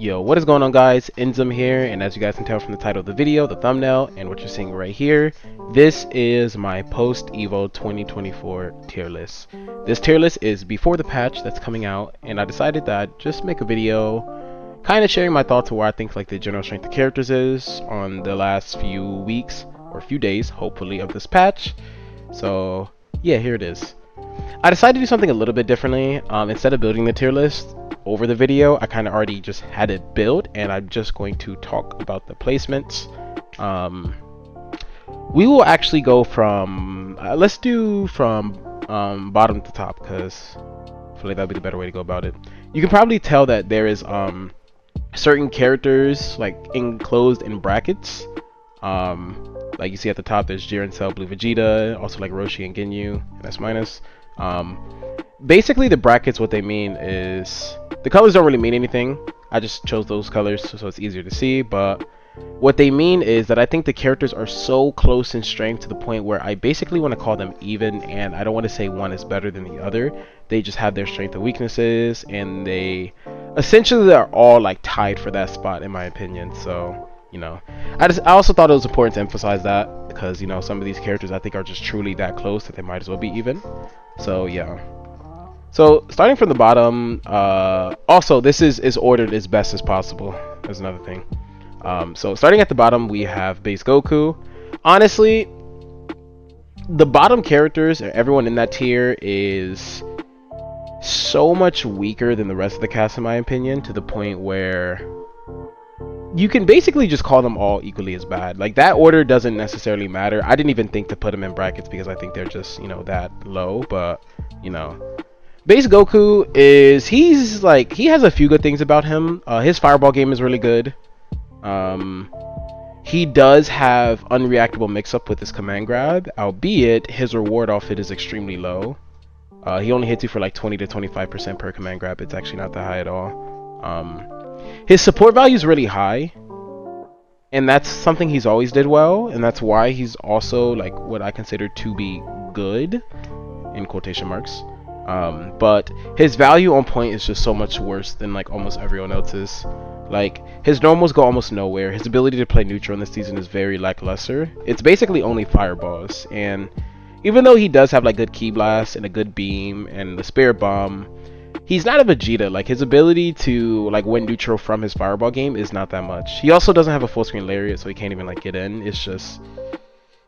Yo, what is going on, guys? Inzem here, and as you guys can tell from the title of the video, the thumbnail, and what you're seeing right here, this is my post EVO 2024 tier list. This tier list is before the patch that's coming out, and I decided that I'd just make a video kind of sharing my thoughts on where I think like the general strength of characters is on the last few weeks or few days, hopefully, of this patch. So yeah, here it is. I decided to do something a little bit differently. Instead of building the tier list over the video, I kind of already just had it built, and I'm just going to talk about the placements. We will actually go from let's do from bottom to top, because I feel like that'd be the better way to go about it. You can probably tell that there is certain characters like enclosed in brackets. Like you see at the top, there's Jiren, Cell, Blue, Vegeta, also like Roshi and Ginyu, and that's minus. Basically, the brackets, what they mean is the colors don't really mean anything. I just chose those colors so it's easier to see, but what they mean is that I think the characters are so close in strength to the point where I basically want to call them even, and I don't want to say one is better than the other. They just have their strength and weaknesses, and they essentially are all like tied for that spot, in my opinion. So, you know, I also thought it was important to emphasize that, because, you know, some of these characters I think are just truly that close that they might as well be even. So yeah. So starting from the bottom, also this is ordered as best as possible. That's another thing. So starting at the bottom, we have base Goku. Honestly, the bottom characters, everyone in that tier, is so much weaker than the rest of the cast, in my opinion, to the point where you can basically just call them all equally as bad. Like, that order doesn't necessarily matter. I didn't even think to put them in brackets because I think they're just, you know, that low. But, you know, base Goku is, he has a few good things about him. His fireball game is really good. He does have unreactable mix-up with his command grab, albeit his reward off it is extremely low. He only hits you for like 20 to 25% per command grab. It's actually not that high at all. His support value is really high, and that's something he's always did well, and that's why he's also like what I consider to be good, in quotation marks. But his value on point is just so much worse than like almost everyone else's. Like, his normals go almost nowhere. His ability to play neutral in this season is very lackluster. It's basically only fireballs, and even though he does have like good ki blast and a good beam and the spirit bomb, he's not a Vegeta. Like, his ability to like win neutral from his fireball game is not that much. He also doesn't have a full screen lariat, so he can't even like get in.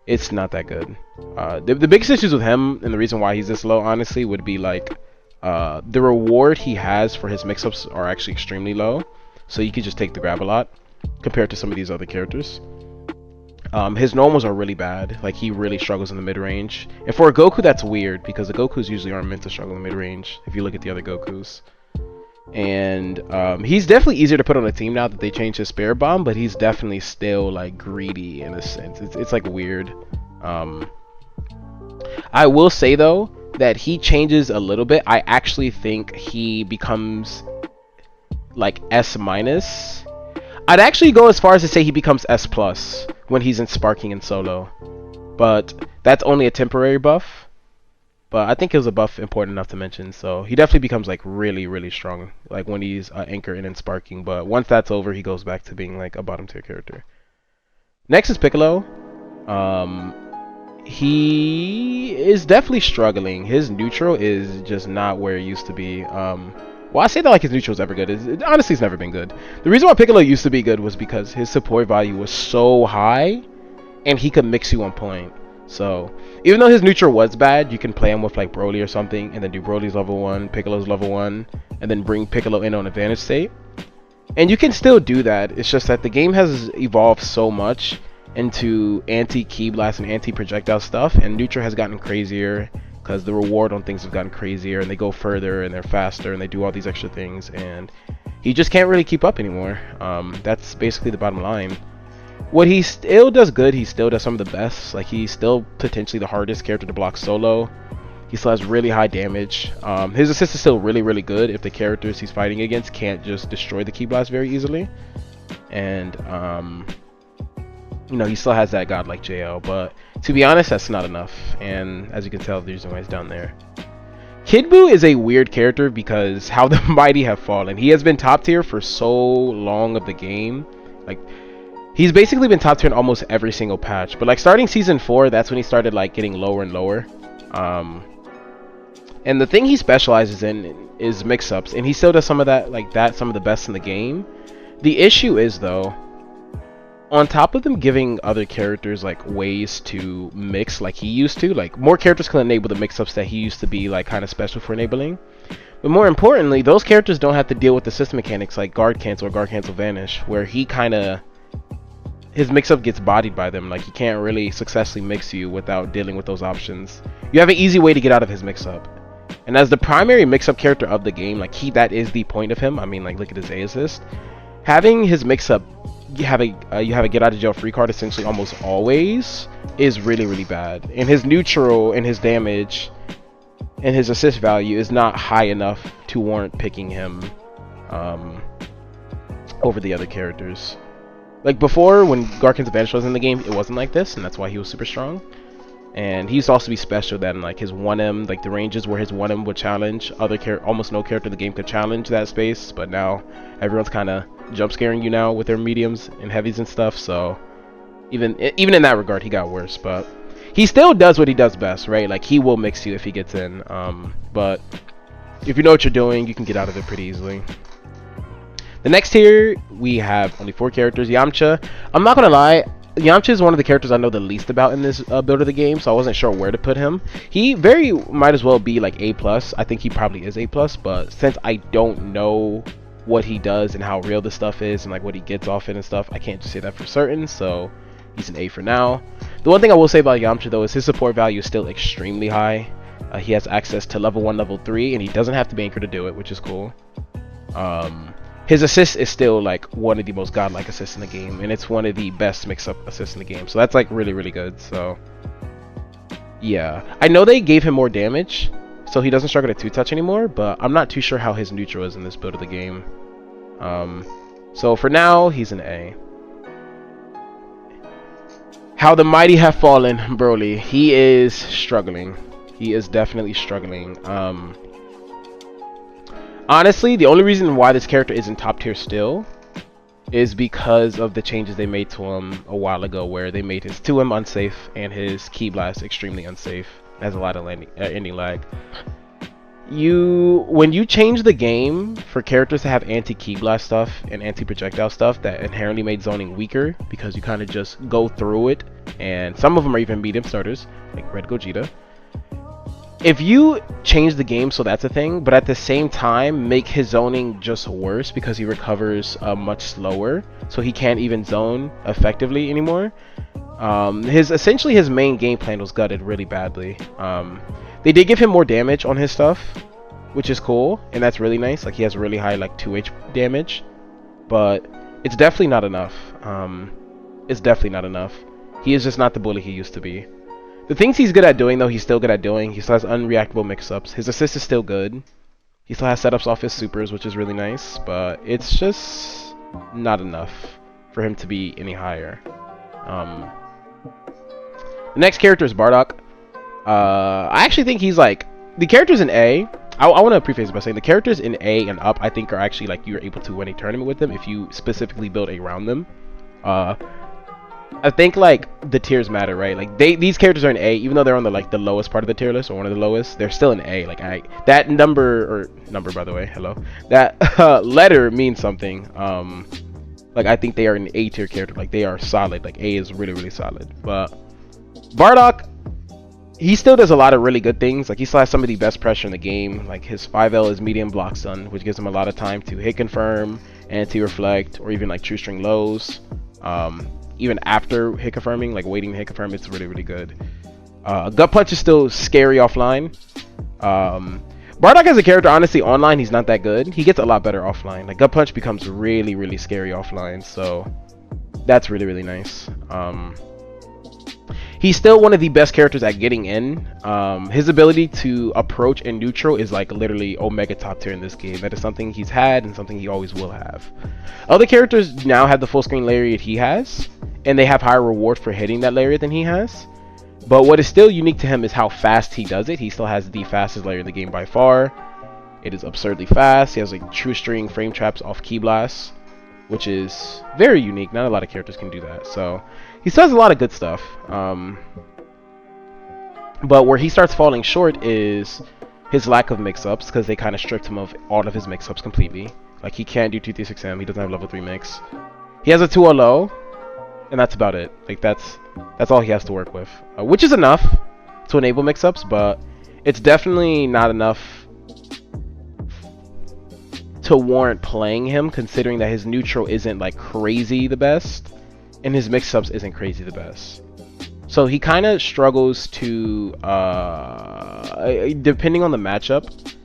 It's not that good. The biggest issues with him, and the reason why he's this low, honestly, would be like the reward he has for his mix-ups are actually extremely low, so you could just take the grab a lot compared to some of these other characters. His normals are really bad. Like, he really struggles in the mid-range, and for a Goku that's weird, because the Gokus usually aren't meant to struggle in mid-range if you look at the other Gokus. And he's definitely easier to put on a team now that they changed his spirit bomb, but he's definitely still like greedy in a sense. It's like weird. I will say though that he changes a little bit. I actually think he becomes like S minus. I'd actually go as far as to say he becomes S plus when he's in sparking and solo, but that's only a temporary buff. But I think it was a buff important enough to mention, so he definitely becomes like really, really strong, like when he's anchor and in sparking. But once that's over, he goes back to being like a bottom tier character. Next is Piccolo. He is definitely struggling. His neutral is just not where it used to be. Well, I say that like his neutral is ever good. Honestly, it's never been good. The reason why Piccolo used to be good was because his support value was so high, and he could mix you on point. So even though his neutral was bad, you can play him with like Broly or something, and then do Broly's level 1, Piccolo's level 1, and then bring Piccolo in on advantage state. And you can still do that. It's just that the game has evolved so much into anti-ki blast and anti-projectile stuff, and neutral has gotten crazier because the reward on things have gotten crazier, and they go further and they're faster and they do all these extra things, and he just can't really keep up anymore. That's basically the bottom line. What he still does good, he still does some of the best. Like, he's still potentially the hardest character to block solo. He still has really high damage. His assist is still really, really good if the characters he's fighting against can't just destroy the ki blast very easily. And you know, he still has that godlike JL, but to be honest, that's not enough. And as you can tell, the reason why he's down there. Kid Buu is a weird character because how the mighty have fallen. He has been top tier for so long of the game. Like, he's basically been top tier in almost every single patch. But like starting season 4, that's when he started like getting lower and lower. And the thing he specializes in is mix-ups, and he still does some of that, some of the best in the game. The issue is though, on top of them giving other characters like ways to mix like he used to, like more characters can enable the mix-ups that he used to be like kind of special for enabling. But more importantly, those characters don't have to deal with the system mechanics like guard cancel or guard cancel vanish, where he kind of, his mix-up gets bodied by them. Like he can't really successfully mix you without dealing with those options. You have an easy way to get out of his mix-up. And as the primary mix-up character of the game, like that is the point of him. I mean, like look at his A assist. Having his mix-up, you have a get out of jail free card essentially almost always, is really, really bad. And his neutral and his damage and his assist value is not high enough to warrant picking him over the other characters. Like before, when Garkin's Advantage was in the game, it wasn't like this, and that's why he was super strong. And he used to also be special then, like his 1M, like the ranges where his 1M would challenge other almost no character in the game could challenge that space. But now everyone's kind of jump scaring you now with their mediums and heavies and stuff. So even in that regard, he got worse. But he still does what he does best, right? Like he will mix you if he gets in. But if you know what you're doing, you can get out of it pretty easily. The next tier, we have only 4 characters. Yamcha. I'm not gonna lie, Yamcha is one of the characters I know the least about in this build of the game, so I wasn't sure where to put him. He very might as well be like A+. I think he probably is A+, but since I don't know what he does and how real this stuff is and like what he gets off it and stuff, I can't just say that for certain, so he's an A for now. The one thing I will say about Yamcha though is his support value is still extremely high. He has access to level 1, level 3, and he doesn't have to be anchored to do it, which is cool. His assist is still like one of the most godlike assists in the game, and it's one of the best mix-up assists in the game, so that's like really, really good. So yeah, I know they gave him more damage, so he doesn't struggle to 2-touch anymore, but I'm not too sure how his neutral is in this build of the game. So for now, he's an A. How the mighty have fallen, Broly. He is struggling. He is definitely struggling. Honestly, the only reason why this character isn't top tier still is because of the changes they made to him a while ago, where they made his 2M unsafe and his Ki Blast extremely unsafe. It has a lot of ending lag. When you change the game for characters to have anti-Ki Blast stuff and anti-projectile stuff, that inherently made zoning weaker because you kind of just go through it, and some of them are even medium starters, like Red Gogeta. If you change the game so that's a thing, but at the same time make his zoning just worse because he recovers much slower, so he can't even zone effectively anymore, essentially his main game plan was gutted really badly. They did give him more damage on his stuff, which is cool, and that's really nice. Like he has really high like 2H damage, but it's definitely not enough. It's definitely not enough. He is just not the bully he used to be. The things he's good at doing, though, he's still good at doing. He still has unreactable mix-ups. His assist is still good. He still has setups off his supers, which is really nice, but it's just not enough for him to be any higher. The next character is Bardock. I actually think he's like, the characters in A, I want to preface by saying the characters in A and up, I think are actually like you're able to win a tournament with them if you specifically build around them. I think like the tiers matter, right? Like these characters are in A, even though they're on the lowest part of the tier list or one of the lowest, they're still in A. Like that number by the way, hello, that letter means something. Like I think they are an A tier character. Like they are solid. Like A is really, really solid. But Bardock, he still does a lot of really good things. Like he still has some of the best pressure in the game. Like his 5L is medium block stun, which gives him a lot of time to hit confirm, anti-reflect, or even like true string lows. Even after hit confirming, like waiting to hit confirm, it's really, really good. Gut punch is still scary offline. Bardock as a character, honestly, online he's not that good. He gets a lot better offline. Like gut punch becomes really, really scary offline, so that's really, really nice. He's still one of the best characters at getting in. His ability to approach and neutral is like literally omega top tier in this game. That is something he's had and something he always will have. Other characters now have the full screen lariat he has, and they have higher reward for hitting that lariat than he has. But what is still unique to him is how fast he does it. He still has the fastest layer in the game by far. It is absurdly fast. He has like true string frame traps off key blasts, which is very unique. Not a lot of characters can do that. So he still has a lot of good stuff. But where he starts falling short is his lack of mix-ups, because they kind of stripped him of all of his mix-ups completely. Like, he can't do 236M. He doesn't have level 3 mix. He has a 2-0 low, and that's about it. Like, that's all he has to work with, which is enough to enable mix-ups, but it's definitely not enough to warrant playing him, considering that his neutral isn't like crazy the best and his mix-ups isn't crazy the best. So he kind of struggles to depending on the matchup.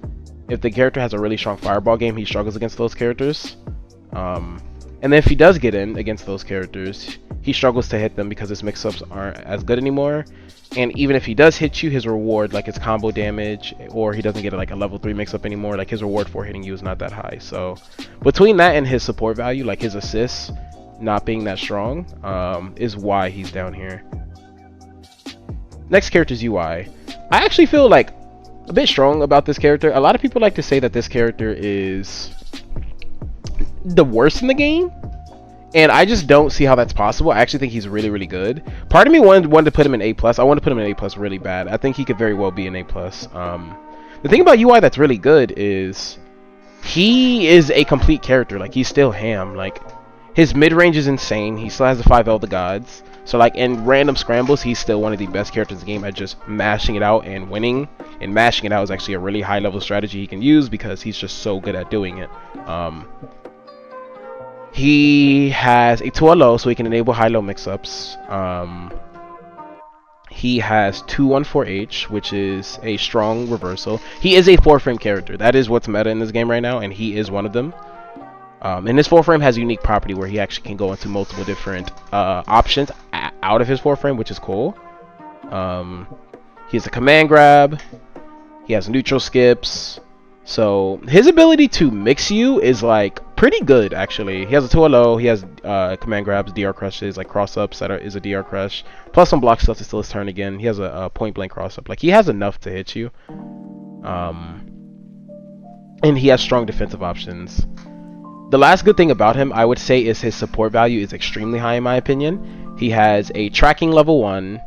If the character has a really strong fireball game, he struggles against those characters, and then if he does get in against those characters, he struggles to hit them because his mix-ups aren't as good anymore. And even if he does hit you, his reward, like his combo damage, or he doesn't get like a level 3 mix-up anymore, like his reward for hitting you is not that high. So between that and his support value, like his assists not being that strong, is why he's down here. Next character is UI. I actually feel like a bit strong about this character. A lot of people like to say that this character is the worst in the game, and I just don't see how that's possible. I actually think he's really, really good. Part of me wanted to put him in A+. I want to put him in A+ really bad. I think he could very well be in A+. The thing about UI that's really good is he is a complete character. Like, he's still ham. Like, his mid-range is insane. He still has the 5 Elder Gods. So, like, in random scrambles, he's still one of the best characters in the game at just mashing it out and winning. And mashing it out is actually a really high-level strategy he can use because he's just so good at doing it. He has a 2 low, so he can enable high-low mix-ups. He has 214H, which is a strong reversal. He is a 4-frame character. That is what's meta in this game right now, and he is one of them. And his 4-frame has a unique property where he actually can go into multiple different options out of his 4-frame, which is cool. He has a command grab. He has neutral skips. So his ability to mix you is like pretty good, actually. He has a 2 low. He has command grabs, DR crushes, like cross-ups that is a DR crush. Plus some block stuff to steal his turn again. He has a point-blank cross-up. Like, he has enough to hit you. And he has strong defensive options. The last good thing about him, I would say, is his support value is extremely high in my opinion. He has a tracking level 1.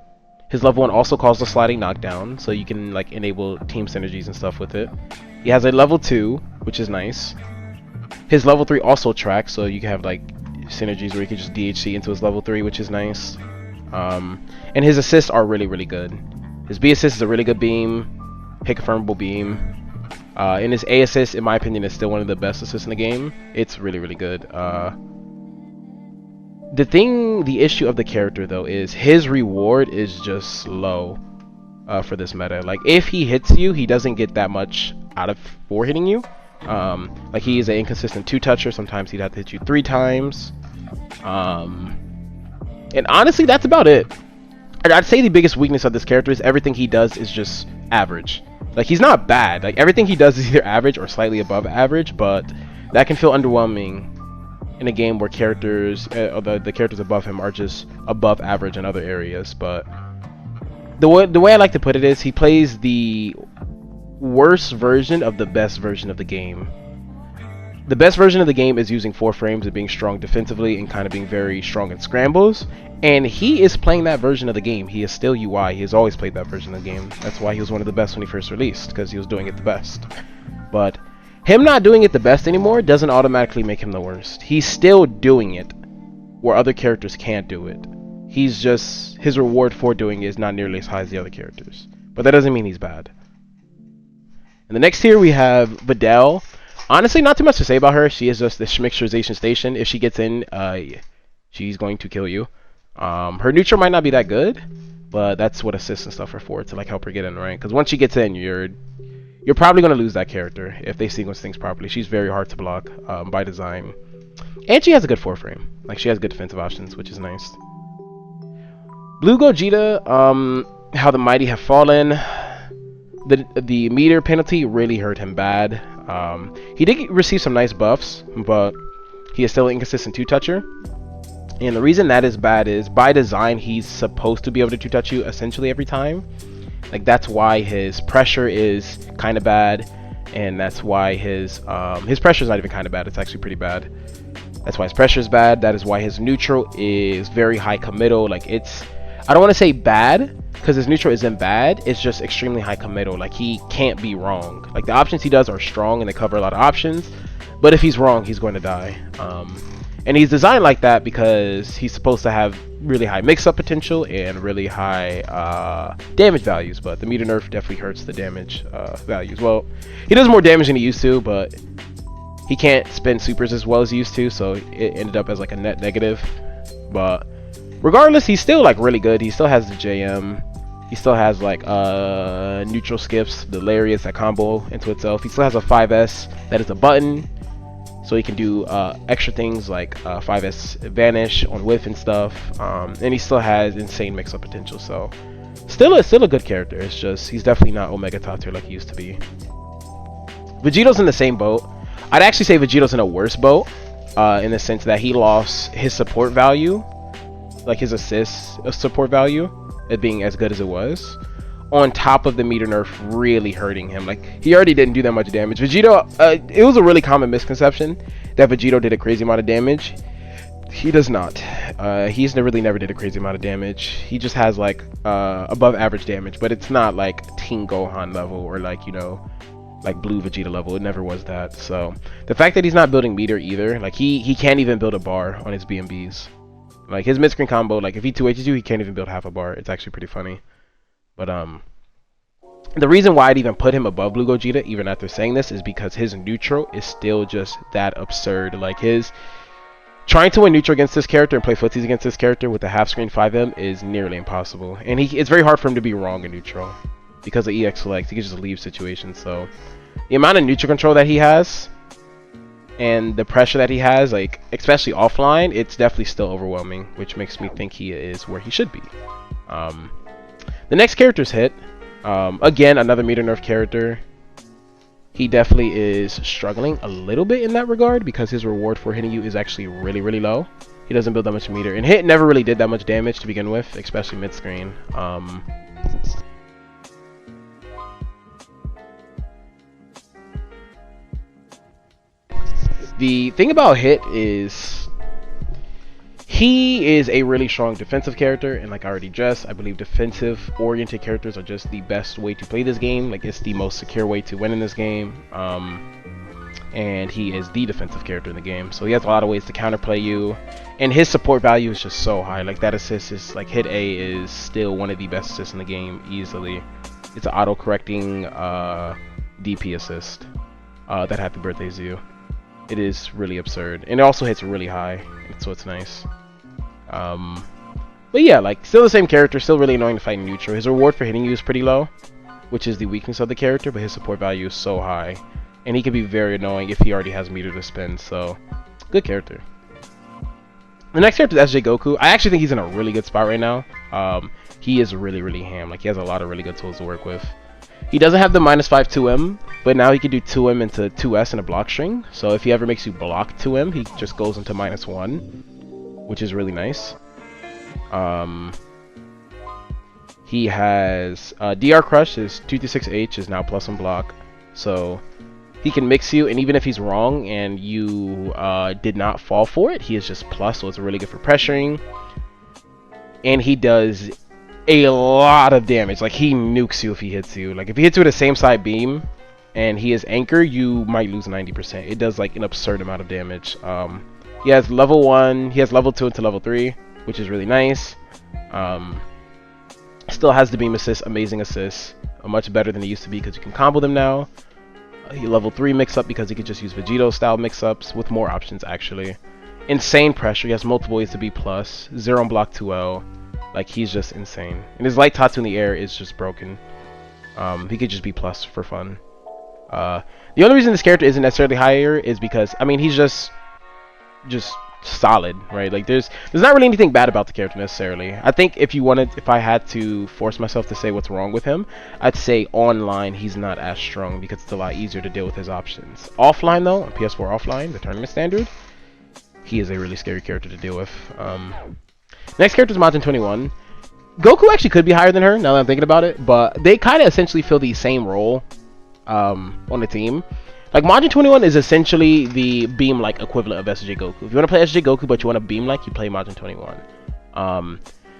His level 1 also calls the sliding knockdown, so you can like enable team synergies and stuff with it. He has a level 2, which is nice. His level 3 also tracks, so you can have like synergies where you can just DHC into his level 3, which is nice. And his assists are really, really good. His B assist is a really good beam, hit confirmable beam. And his A assist, in my opinion, is still one of the best assists in the game. It's really, really good. The issue of the character, though, is his reward is just low for this meta. Like, if he hits you, he doesn't get that much out of for hitting you. Like, he is an inconsistent 2-toucher. Sometimes he'd have to hit you 3 times. And honestly, that's about it. I'd say the biggest weakness of this character is everything he does is just average. Like, he's not bad. Like, everything he does is either average or slightly above average, but that can feel underwhelming in a game where characters, the characters above him are just above average in other areas. But the way I like to put it is he plays the worst version of the best version of the game. The best version of the game is using 4 frames and being strong defensively and kind of being very strong in scrambles. And he is playing that version of the game. He is still UI. He has always played that version of the game. That's why he was one of the best when he first released, because he was doing it the best. But him not doing it the best anymore doesn't automatically make him the worst. He's still doing it where other characters can't do it. He's just, his reward for doing it is not nearly as high as the other characters. But that doesn't mean he's bad. In the next tier we have Videl. Honestly, not too much to say about her. She is just the mixturization station. If she gets in, she's going to kill you. Her neutral might not be that good, but that's what assists and stuff are for, to like help her get in, right? Because once she gets in, you're probably going to lose that character if they sequence things properly. She's very hard to block by design. And she has a good 4-frame. Like, she has good defensive options, which is nice. Blue Gogeta, how the mighty have fallen. The meter penalty really hurt him bad. He did receive some nice buffs, but he is still an inconsistent 2-toucher. And the reason that is bad is by design he's supposed to be able to two-touch you essentially every time. Like that's why his pressure is kind of bad, and that's why his pressure is not even kind of bad. It's actually pretty bad. That's why his pressure is bad. That is why his neutral is very high committal. Like it's, I don't want to say bad because his neutral isn't bad. It's just extremely high committal. Like he can't be wrong. Like the options he does are strong and they cover a lot of options. But if he's wrong, he's going to die. And he's designed like that because he's supposed to have really high mix-up potential and really high damage values. But the meter nerf definitely hurts the damage values. Well, he does more damage than he used to, but he can't spend supers as well as he used to. So it ended up as like a net negative. But regardless, he's still like really good. He still has the JM. He still has like neutral skips, the lariats that combo into itself. He still has a 5S that is a button. So he can do extra things like 5S vanish on whiff and stuff, and he still has insane mix-up potential. So still a good character. It's just he's definitely not Omega top tier like he used to be. Vegito's in the same boat. I'd actually say Vegito's in a worse boat in the sense that he lost his support value, like his assist support value, it being as good as it was, on top of the meter nerf really hurting him. Like he already didn't do that much damage. Vegito, it was a really common misconception that Vegito did a crazy amount of damage. He does not. He's really never did a crazy amount of damage. He just has like above average damage, but it's not like Teen Gohan level or like, you know, like Blue Vegeta level. It never was that. So the fact that he's not building meter either, like he can't even build a bar on his BMBs. Like his mid-screen combo, like if he 2H's you, he can't even build half a bar. It's actually pretty funny. But the reason why I'd even put him above Blue Gogeta, even after saying this, is because his neutral is still just that absurd. Like his trying to win neutral against this character and play footsies against this character with a half screen 5M is nearly impossible. And it's very hard for him to be wrong in neutral because of EX selects. He can just leave situations. So the amount of neutral control that he has and the pressure that he has, like especially offline, it's definitely still overwhelming, which makes me think he is where he should be. The next character's Hit. Again, another meter nerf character. He definitely is struggling a little bit in that regard because his reward for hitting you is actually really, really low. He doesn't build that much meter. And Hit never really did that much damage to begin with, especially mid-screen. The thing about Hit is he is a really strong defensive character, and like I already addressed, I believe defensive oriented characters are just the best way to play this game. Like it's the most secure way to win in this game, and he is the defensive character in the game, so he has a lot of ways to counterplay you, and his support value is just so high. Like that assist is like Hit A is still one of the best assists in the game easily. It's an auto correcting DP assist that Happy Birthday to you. It is really absurd, and it also hits really high, so it's nice. But yeah, like still the same character, still really annoying to fight in neutral. His reward for hitting you is pretty low, which is the weakness of the character, but his support value is so high, and he can be very annoying if he already has meter to spend. So good character. The next character is SSJ Goku. I actually think he's in a really good spot right now. He is really, really ham. Like he has a lot of really good tools to work with. He doesn't have the -5 2M, but now he can do 2M into 2S in a block string. So if he ever makes you block 2M, he just goes into -1, which is really nice. He has DR Crush, his 2-6H is now plus on block. So he can mix you, and even if he's wrong and you did not fall for it, he is just plus, so it's really good for pressuring. And he does a lot of damage. Like he nukes you if he hits you. Like if he hits you with the same side beam and he is anchor, you might lose 90%. It does like an absurd amount of damage. He has level 1, he has level 2 into level 3, which is really nice. Still has the beam assist, amazing assist, much better than it used to be because you can combo them now. He level 3 mix up because he could just use Vegito style mix ups with more options actually. Insane pressure, he has multiple ways to be plus, 0 on block 2L. Like he's just insane, and his light Tatsu in the air is just broken. He could just be plus for fun. The only reason this character isn't necessarily higher is because I mean he's just solid, right? Like there's not really anything bad about the character necessarily. I think if I had to force myself to say what's wrong with him, I'd say online he's not as strong because it's a lot easier to deal with his options. Offline though, on PS4 offline, the tournament standard, he is a really scary character to deal with. Next character is Majin 21. Goku actually could be higher than her, now that I'm thinking about it, but they kind of essentially fill the same role on the team. Like, Majin 21 is essentially the beam-like equivalent of SSJ Goku. If you want to play SSJ Goku, but you want to beam-like, you play Majin 21.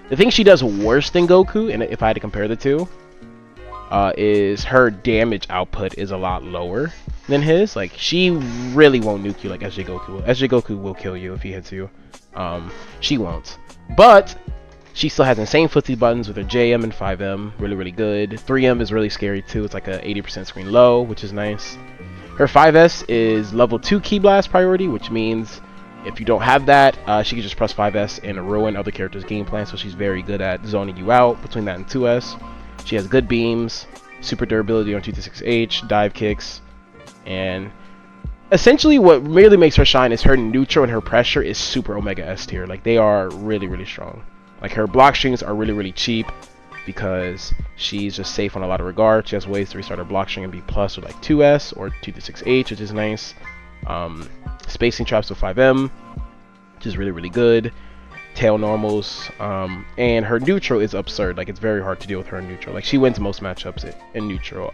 The thing she does worse than Goku, and if I had to compare the two, is her damage output is a lot lower than his. Like, she really won't nuke you like SSJ Goku will. SSJ Goku will kill you if he hits you. She won't. But she still has insane footsie buttons with her JM and 5M, really, really good. 3M is really scary too. It's like a 80% screen low, which is nice. Her 5S is level 2 Ki Blast priority, which means if you don't have that, she can just press 5S and ruin other characters' game plan, so she's very good at zoning you out between that and 2S. She has good beams, super durability on 226H, dive kicks, and essentially what really makes her shine is her neutral and her pressure is super Omega S tier. Like, they are really, really strong. Like, her block strings are really, really cheap because she's just safe on a lot of regard. She has ways to restart her block string and be plus with like 2S or 226H, which is nice. Spacing traps with 5M, which is really, really good. Tail normals, and her neutral is absurd. Like, it's very hard to deal with her in neutral. Like, she wins most matchups in neutral.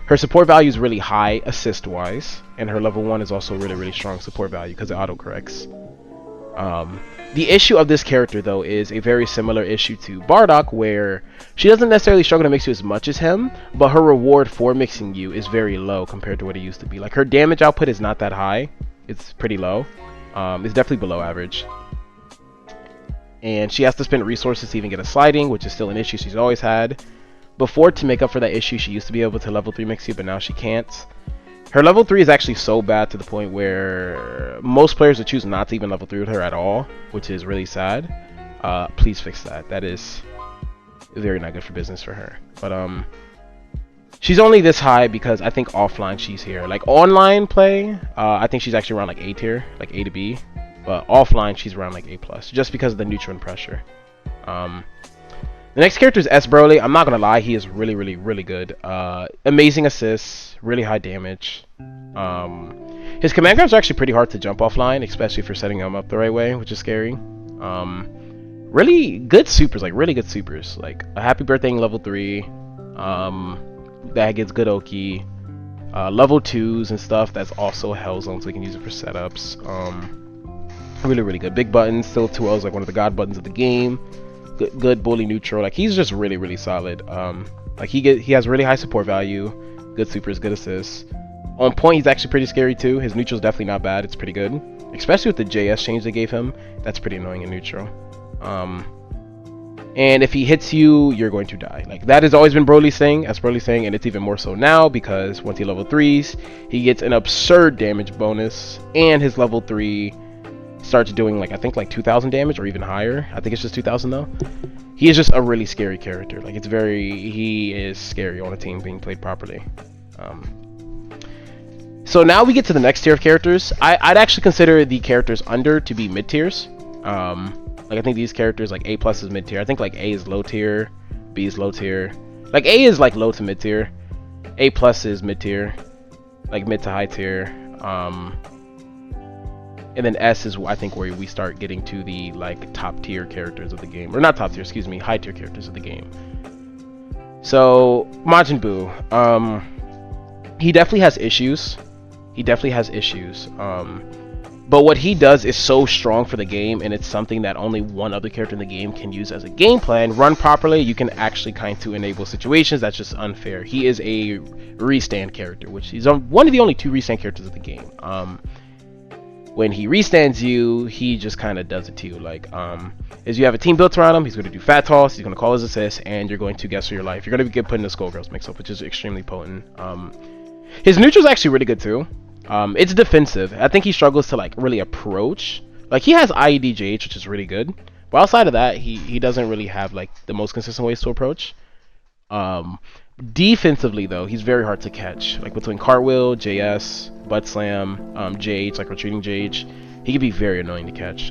Her support value is really high assist wise, and her level 1 is also really, really strong support value because it autocorrects. The issue of this character, though, is a very similar issue to Bardock, where she doesn't necessarily struggle to mix you as much as him, but her reward for mixing you is very low compared to what it used to be. Like, her damage output is not that high. It's pretty low. It's definitely below average. And she has to spend resources to even get a sliding, which is still an issue she's always had. Before, to make up for that issue, she used to be able to level 3 mix you, but now she can't. Her level 3 is actually so bad to the point where most players would choose not to even level 3 with her at all, which is really sad. Please fix that. That is very not good for business for her. But she's only this high because I think offline she's here. Like, online play, I think she's actually around like A tier, like A to B. But offline she's around like A+, just because of the neutral and pressure. The next character is S Broly. I'm not gonna lie, he is really, really, really good. Amazing assists, really high damage. His command grabs are actually pretty hard to jump offline, especially if you're setting him up the right way, which is scary. Really good supers, like really good supers. Like a happy birthday in level 3. That gets good Oki. Level 2s and stuff, that's also Hell Zone, so we can use it for setups. Really, really good. Big buttons, still 2Ls, like one of the god buttons of the game. Good bully neutral. Like, he's just really, really solid. Like, he has really high support value, good supers, good assists. On point, he's actually pretty scary too. His neutral's definitely not bad. It's pretty good, especially with the JS change they gave him. That's pretty annoying in neutral. And if he hits you, you're going to die. Like, that has always been Broly's thing, as Broly's thing, and it's even more so now because once he level 3s, he gets an absurd damage bonus, and his level 3 starts doing like, I think like 2,000 damage or even higher. I think it's just 2,000 though. He is just a really scary character. Like, it's very, he is scary on a team being played properly. So now we get to the next tier of characters. I'd actually consider the characters under to be mid tiers. Like, I think these characters, like A+ is mid tier. I think like A is low tier, B is low tier. Like, A is like low to mid tier. A+ is mid tier, like mid to high tier. And then S is, I think, where we start getting to the like top tier characters of the game, or not top tier, excuse me, high tier characters of the game. So Majin Buu, he definitely has issues. But what he does is so strong for the game, and it's something that only one other character in the game can use as a game plan. Run properly, you can actually kind of enable situations that's just unfair. He is a restand character, which he's one of the only 2 restand characters of the game. When he restands you, he just kind of does it to you. Like, as you have a team built around him, he's going to do fat toss, he's going to call his assist, and you're going to guess for your life. You're going to get put in the Skullgirls mix-up, which is extremely potent. His neutral is actually really good too. It's defensive. I think he struggles to like really approach. Like, he has IEDJH, which is really good, but outside of that, he doesn't really have like the most consistent ways to approach. Defensively though, he's very hard to catch. Like, between cartwheel, JS, butt slam, JH, like retreating JH, he can be very annoying to catch.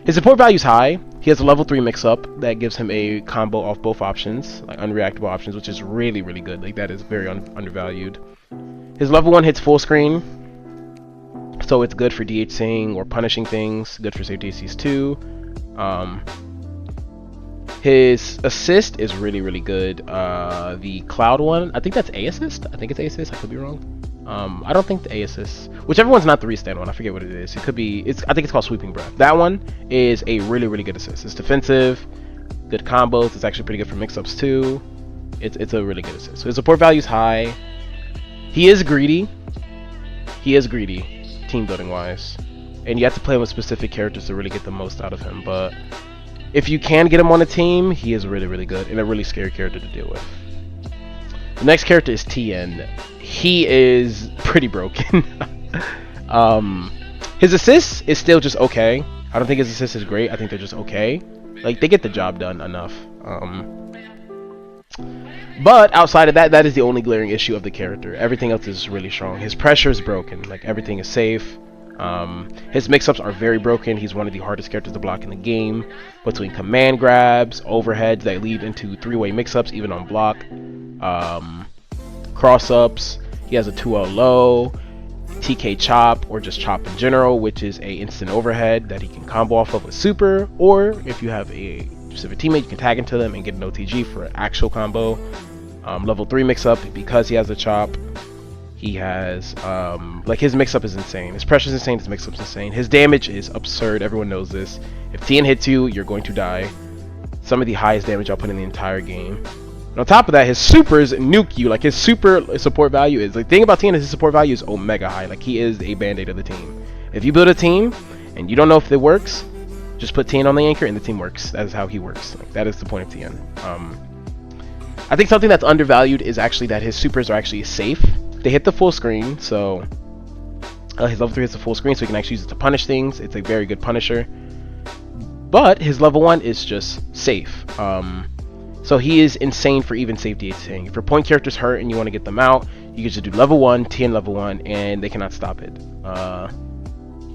His support value is high. He has a level 3 mix-up that gives him a combo off both options, like unreactable options, which is really, really good. Like, that is very undervalued. His level 1 hits full screen. So it's good for DHing or punishing things. Good for save DCs too. His assist is really, really good. The cloud one, I think that's A assist. I think it's A assist. I could be wrong. I don't think the A assist. Whichever one's not the restand one, I forget what it is. It could be. I think it's called sweeping breath. That one is a really, really good assist. It's defensive, good combos. It's actually pretty good for mix-ups too. It's a really good assist. So his support value is high. He is greedy. Team building wise, and you have to play with specific characters to really get the most out of him. But if you can get him on a team, he is really, really good and a really scary character to deal with. The next character is Tien. He is pretty broken. His assist is still just okay. I don't think his assist is great. I think they're just okay. Like, they get the job done enough. But outside of that, that is the only glaring issue of the character. Everything else is really strong. His pressure is broken. Like, everything is safe. His mix-ups are very broken. He's one of the hardest characters to block in the game. Between command grabs, overheads that lead into three-way mix-ups, even on block. Cross-ups. He has a 2L low. TK chop, or just chop in general, which is a instant overhead that he can combo off of with super. Or if you have a specific teammate, you can tag into them and get an OTG for an actual combo. Level 3 mix-up, because he has a chop. He has, like, his mix-up is insane. His pressure is insane, his mix-up is insane. His damage is absurd, everyone knows this. If Tien hits you, you're going to die. Some of the highest damage I'll put in the entire game. And on top of that, his supers nuke you. Like, his super support value is, like, the thing about Tien is his support value is omega high. Like, he is a band-aid of the team. If you build a team, and you don't know if it works, just put Tien on the anchor and the team works. That is how he works. Like, that is the point of Tien. I think something that's undervalued is actually that his supers are actually safe. They hit the full screen, so his level 3 hits the full screen, so you can actually use it to punish things. It's a very good punisher. But his level 1 is just safe. So he is insane for even safety DHing. If your point character's hurt and you want to get them out, you can just do level 1, Tien level 1, and they cannot stop it.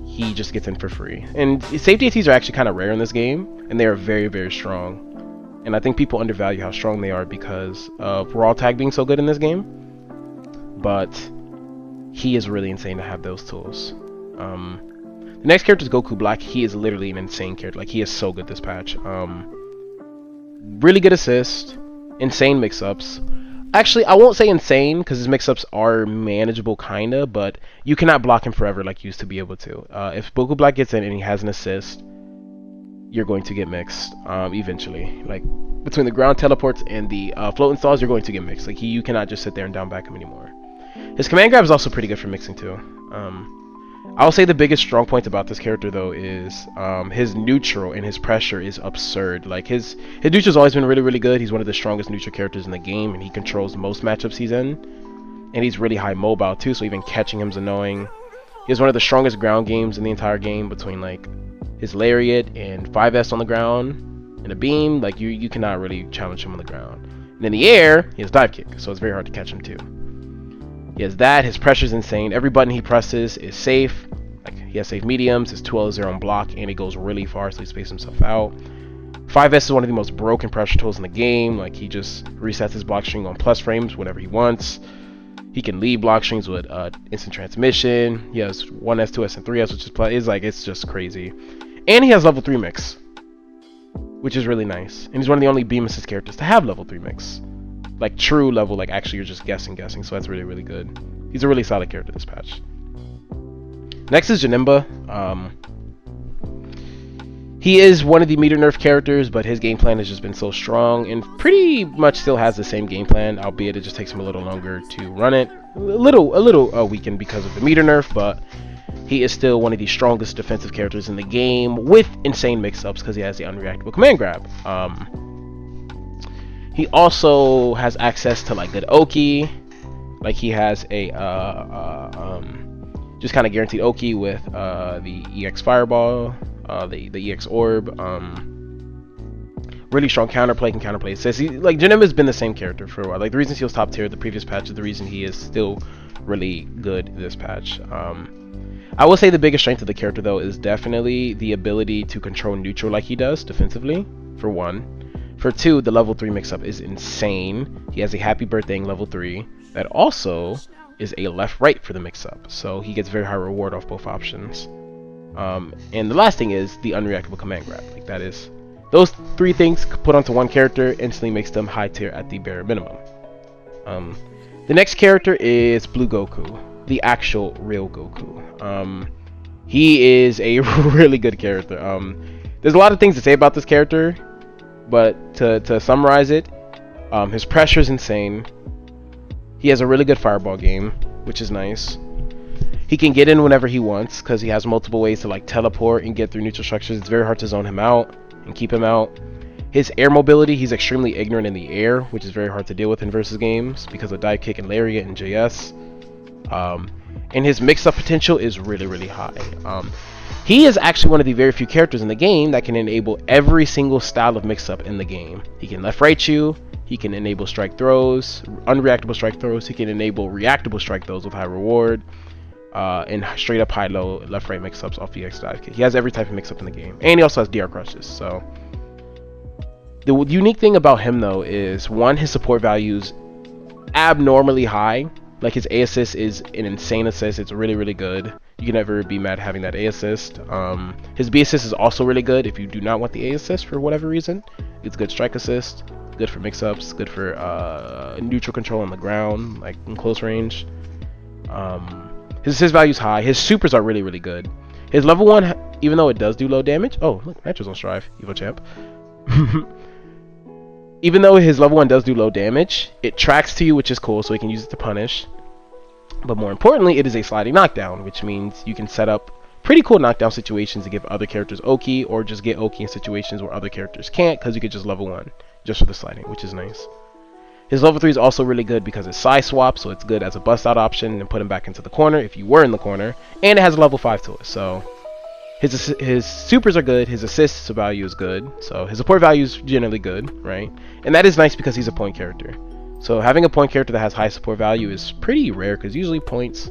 He just gets in for free. And safety ATs are actually kind of rare in this game, and they are very, very strong. And I think people undervalue how strong they are because of raw tag being so good in this game. But he is really insane to have those tools. The next character is Goku Black. He is literally an insane character. Like, he is so good this patch. Really good assist, insane mix-ups. Actually, I won't say insane because his mix-ups are manageable, kinda, but you cannot block him forever like you used to be able to. If Goku Black gets in and he has an assist, you're going to get mixed eventually. Like, between the ground teleports and the float installs, you're going to get mixed. Like, you cannot just sit there and down back him anymore. His command grab is also pretty good for mixing too. I'll say the biggest strong point about this character though is his neutral and his pressure is absurd. Like, his neutral's always been really, really good. He's one of the strongest neutral characters in the game, and he controls most matchups he's in. And he's really high mobile too, so even catching him is annoying. He has one of the strongest ground games in the entire game, between like his lariat and 5S on the ground and a beam. Like, you cannot really challenge him on the ground. And in the air, he has dive kick, so it's very hard to catch him too. He has that. His pressure is insane. Every button he presses is safe. Like, he has safe mediums. His 2L is there on block, and he goes really far, so he spaces himself out. 5S is one of the most broken pressure tools in the game. Like, he just resets his block string on plus frames whenever he wants. He can leave block strings with instant transmission. He has 1S, 2S, and 3S, which is it's just crazy. And he has level 3 mix, which is really nice. And he's one of the only beam assist characters to have level 3 mix. Like, true level, like, actually you're just guessing, so that's really, really good. He's a really solid character this patch. Next is Janemba. He is one of the meter nerf characters, but his game plan has just been so strong, and pretty much still has the same game plan, albeit it just takes him a little longer to run it. A little weakened because of the meter nerf, but he is still one of the strongest defensive characters in the game, with insane mix-ups because he has the unreactable command grab. He also has access to, like, good Oki. Like, he has a just kind of guaranteed Oki with the EX Fireball, the EX Orb. Really strong counterplay, can counterplay assist. Like, Janemba has been the same character for a while. Like, the reason he was top tier the previous patch is the reason he is still really good this patch. I will say the biggest strength of the character though is definitely the ability to control neutral like he does defensively, for one. For two, the level 3 mix-up is insane. He has a Happy Birthday in level 3 that also is a left-right for the mix-up, so he gets very high reward off both options. And the last thing is the unreactable command grab. Like that is, those three things put onto one character instantly makes them high tier at the bare minimum. The next character is Blue Goku, the actual real Goku. He is a really good character. There's a lot of things to say about this character, but to summarize it, his pressure is insane. He has a really good fireball game, which is nice. He can get in whenever he wants because he has multiple ways to like teleport and get through neutral structures. It's very hard to zone him out and keep him out. His air mobility, he's extremely ignorant in the air, which is very hard to deal with in versus games because of dive kick and lariat and JS. And his mix-up potential is really, really high. He is actually one of the very few characters in the game that can enable every single style of mix-up in the game. He can left-right you, he can enable strike throws, unreactable strike throws, he can enable reactable strike throws with high reward, and straight up high-low left-right mix-ups off EX dive kick. He has every type of mix-up in the game. And he also has DR crushes, so... The unique thing about him though is, one, his support value is abnormally high. Like his A assist is an insane assist. It's really, really good. You can never be mad having that A assist. His B assist is also really good if you do not want the A assist for whatever reason. It's good strike assist, good for mix-ups, good for neutral control on the ground, like in close range. His assist value is high. His supers are really, really good. His level 1, even though it does do low damage... Oh, look, Metro's on Strive. EVO champ. Even though his level 1 does do low damage, it tracks to you, which is cool, so he can use it to punish. But more importantly, it is a sliding knockdown, which means you can set up pretty cool knockdown situations to give other characters Oki, or just get Oki in situations where other characters can't, because you could just level 1 just for the sliding, which is nice. His level 3 is also really good because it's side swap, so it's good as a bust out option and put him back into the corner if you were in the corner, and it has a level 5 to it, so... His supers are good, his assist value is good, so his support value is generally good, right? And that is nice because he's a point character. So having a point character that has high support value is pretty rare, because usually points,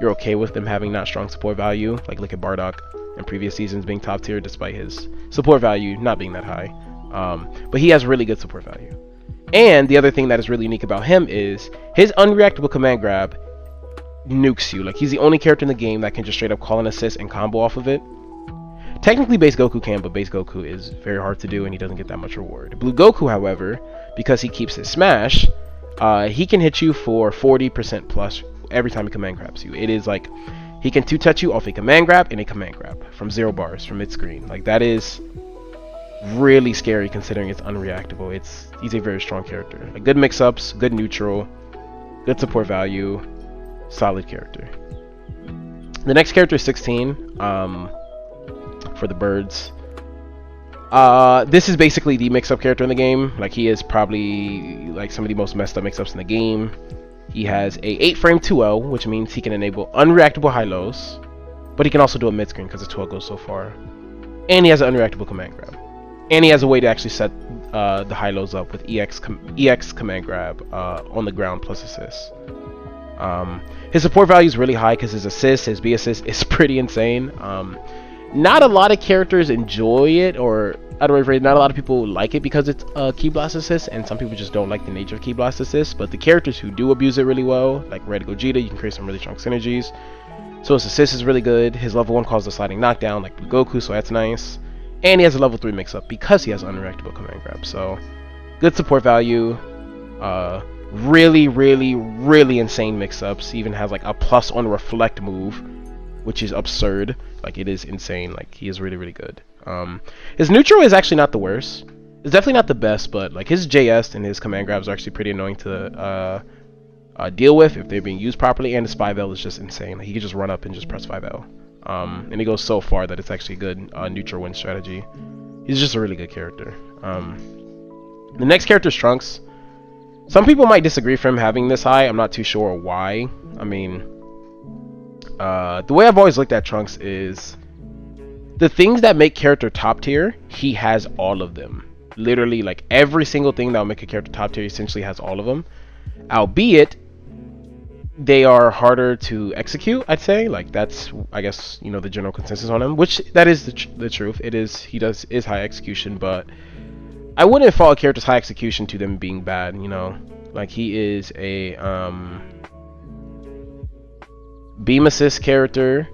you're okay with them having not strong support value. Like look at Bardock in previous seasons being top tier despite his support value not being that high. But he has really good support value. And the other thing that is really unique about him is his unreactable command grab nukes you. Like he's the only character in the game that can just straight up call an assist and combo off of it. Technically base Goku can, but base Goku is very hard to do and he doesn't get that much reward. Blue Goku, however, because he keeps his smash, he can hit you for 40% plus every time he command grabs you. It is like, he can 2-touch you off a command grab and a command grab from 0 bars from mid-screen. Like that is really scary considering it's unreactable. He's a very strong character. Like, good mix-ups, good neutral, good support value, solid character. The next character is 16. For the birds. This is basically the mix-up character in the game. Like he is probably like some of the most messed up mix-ups in the game. He has a 8-frame 2L, which means he can enable unreactable high-lows, but he can also do a mid-screen because the 2L goes so far. And he has an unreactable command grab. And he has a way to actually set the high-lows up with EX command grab on the ground plus assist. His support value is really high because his assist, his B assist is pretty insane. Not a lot of characters enjoy it, or I don't know, not a lot of people like it because it's Ki Blast assist, and some people just don't like the nature of Ki Blast assist. But the characters who do abuse it really well, like Red Gogeta, you can create some really strong synergies. So his assist is really good. His level 1 causes a sliding knockdown like Blue Goku, so that's nice. And he has a level 3 mix-up because he has unreactable command grab. So good support value. Really, really, really insane mix-ups. He even has like a plus on reflect move, which is absurd. Like it is insane. Like he is really, really good. His neutral is actually not the worst. It's definitely not the best, but like his JS and his command grabs are actually pretty annoying to deal with if they're being used properly. And his 5L is just insane. Like, he can just run up and just press 5L. And he goes so far that it's actually a good neutral win strategy. He's just a really good character. The next character is Trunks. Some people might disagree for him having this high. I'm not too sure why. I mean, the way I've always looked at Trunks is the things that make character top tier, he has all of them. Literally, like every single thing that will make a character top tier, he essentially has all of them. Albeit, they are harder to execute, I'd say. Like that's, I guess, you know, the general consensus on him, which that is the truth. It is, is high execution, but I wouldn't fault a character's high execution to them being bad, you know. Like he is a Beam assist character,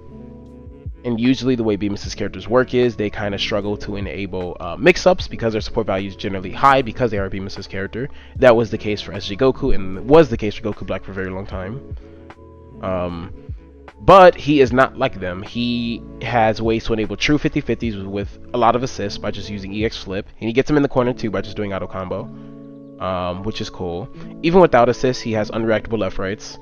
and usually the way beam assist characters work is they kind of struggle to enable mix-ups because their support value is generally high because they are a beam assist character. That was the case for SSJ Goku, and was the case for Goku Black for a very long time. But he is not like them. He has ways to enable true 50-50s with a lot of assists by just using EX flip, and he gets him in the corner too by just doing auto combo, which is cool. Even without assists, he has unreactable left rights.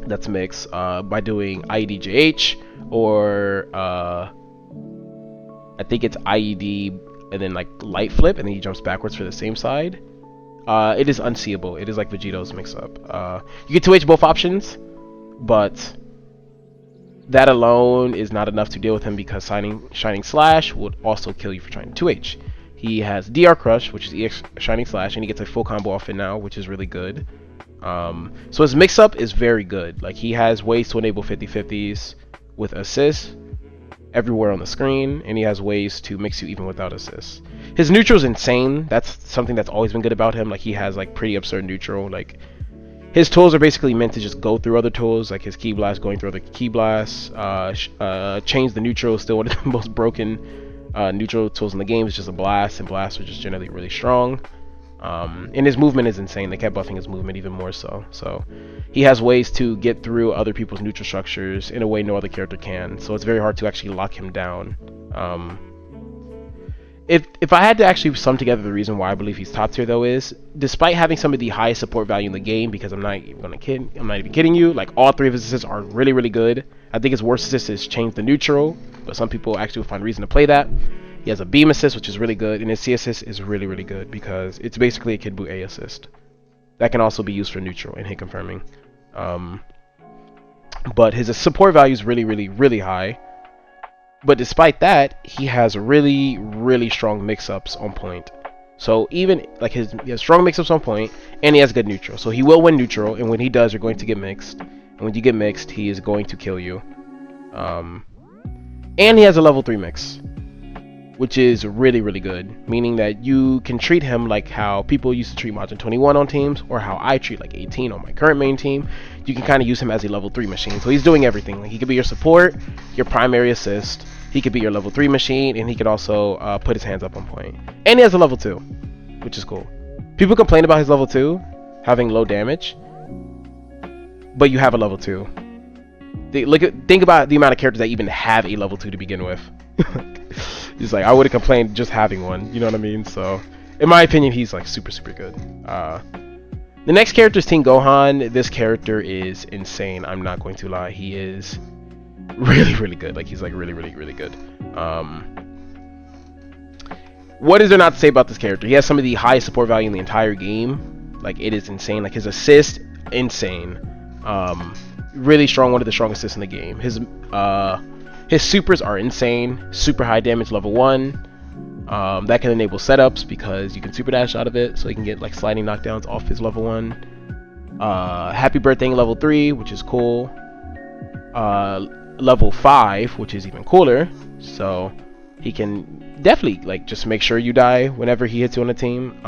That's mixed by doing IEDJH or I think it's IED and then like light flip, and then he jumps backwards for the same side. It is unseeable. It is like Vegito's mix-up. You get 2H both options, but that alone is not enough to deal with him because Shining Slash would also kill you for trying 2H. He has DR Crush, which is EX Shining Slash, and he gets a full combo off it now, which is really good. So his mix-up is very good. Like, he has ways to enable 50-50s with assists everywhere on the screen, and he has ways to mix you even without assists. His neutral is insane. That's something that's always been good about him. Like, he has like pretty absurd neutral. Like, his tools are basically meant to just go through other tools, like his Ki Blast going through other Ki Blasts. Change the neutral is still one of the most broken neutral tools in the game. It's just a blast, and blasts are just generally really strong. And his movement is insane. They kept buffing his movement even more so. So he has ways to get through other people's neutral structures in a way no other character can. So it's very hard to actually lock him down. If I had to actually sum together the reason why I believe he's top tier though is, despite having some of the highest support value in the game, because I'm not even kidding you, like all three of his assists are really, really good. I think his worst assist is change the neutral, but some people actually will find reason to play that. He has a beam assist, which is really good, and his C assist is really, really good because it's basically a Kid Buu A assist. That can also be used for neutral and hit confirming. But his support value is really, really, really high. But despite that, he has really, really strong mix-ups on point. So even like he has strong mix-ups on point, and he has good neutral. So he will win neutral, and when he does, you're going to get mixed. And when you get mixed, he is going to kill you. And he has a level 3 mix, which is really, really good. Meaning that you can treat him like how people used to treat Majin 21 on teams, or how I treat like 18 on my current main team. You can kind of use him as a level 3 machine. So he's doing everything. Like, he could be your support, your primary assist. He could be your level 3 machine, and he could also put his hands up on point. And he has a level 2, which is cool. People complain about his level 2 having low damage, but you have a level 2. Think about the amount of characters that even have a level 2 to begin with. He's like, I would have complained just having one, you know what I mean? So, in my opinion, he's like super, super good. The next character is Tien Gohan. This character is insane. I'm not going to lie. He is really, really good. Like, he's like really, really, really good. What is there not to say about this character? He has some of the highest support value in the entire game. Like, it is insane. Like, his assist, insane. Really strong, one of the strongest assists in the game. His supers are insane. Super high damage, level 1. That can enable setups because you can super dash out of it, so you can get like sliding knockdowns off his level 1. Happy Birthday level 3, which is cool. Level 5, which is even cooler. So he can definitely like just make sure you die whenever he hits you on a team.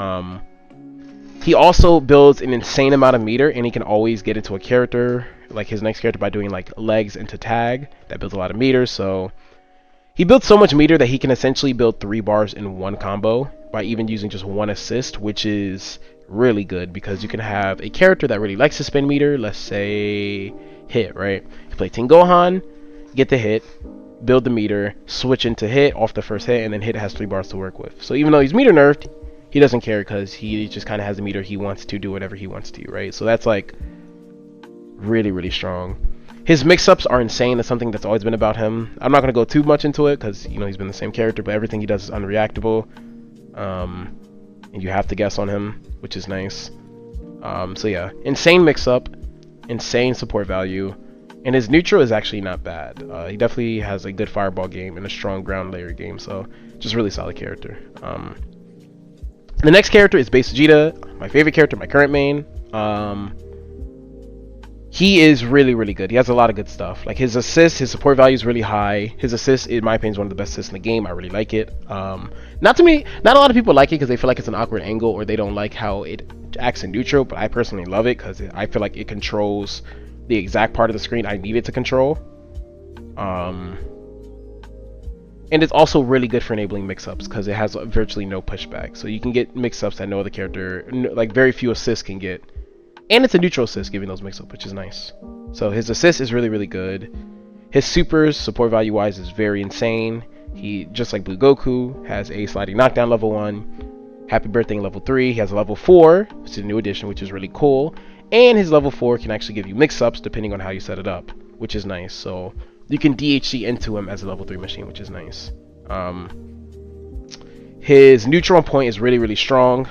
He also builds an insane amount of meter, and he can always get into a character, like his next character, by doing like legs into tag. That builds a lot of meter. So he builds so much meter that he can essentially build 3 bars in one combo by even using just one assist, which is really good because you can have a character that really likes to spend meter. Let's say hit, right? You play Tien Gohan, get the hit, build the meter, switch into hit off the first hit, and then hit has 3 bars to work with. So even though he's meter nerfed, he doesn't care because he just kind of has the meter he wants to do whatever he wants to, right? So that's like really, really strong. His mix-ups are insane. That's something that's always been about him. I'm not going to go too much into it because, you know, he's been the same character, but everything he does is unreactable. And you have to guess on him, which is nice. So yeah, insane mix-up, insane support value, and his neutral is actually not bad. He definitely has a good fireball game and a strong ground layer game, so just really solid character. The next character is Base Vegeta, my favorite character, my current main. He is really, really good. He has a lot of good stuff. Like his assist, his support value is really high. His assist, in my opinion, is one of the best assists in the game. I really like it. Not a lot of people like it because they feel like it's an awkward angle, or they don't like how it acts in neutral. But I personally love it because I feel like it controls the exact part of the screen I needed to control. And it's also really good for enabling mix-ups because it has virtually no pushback. So you can get mix-ups that no other character, like very few assists can get. And it's a neutral assist giving those mix-ups, which is nice. So his assist is really, really good. His supers, support value-wise, is very insane. He, just like Blue Goku, has a sliding knockdown level 1. Happy Birthday level 3. He has a level 4, which is a new addition, which is really cool. And his level 4 can actually give you mix-ups depending on how you set it up, which is nice. So you can DHC into him as a level 3 machine, which is nice. His neutral point is really, really strong.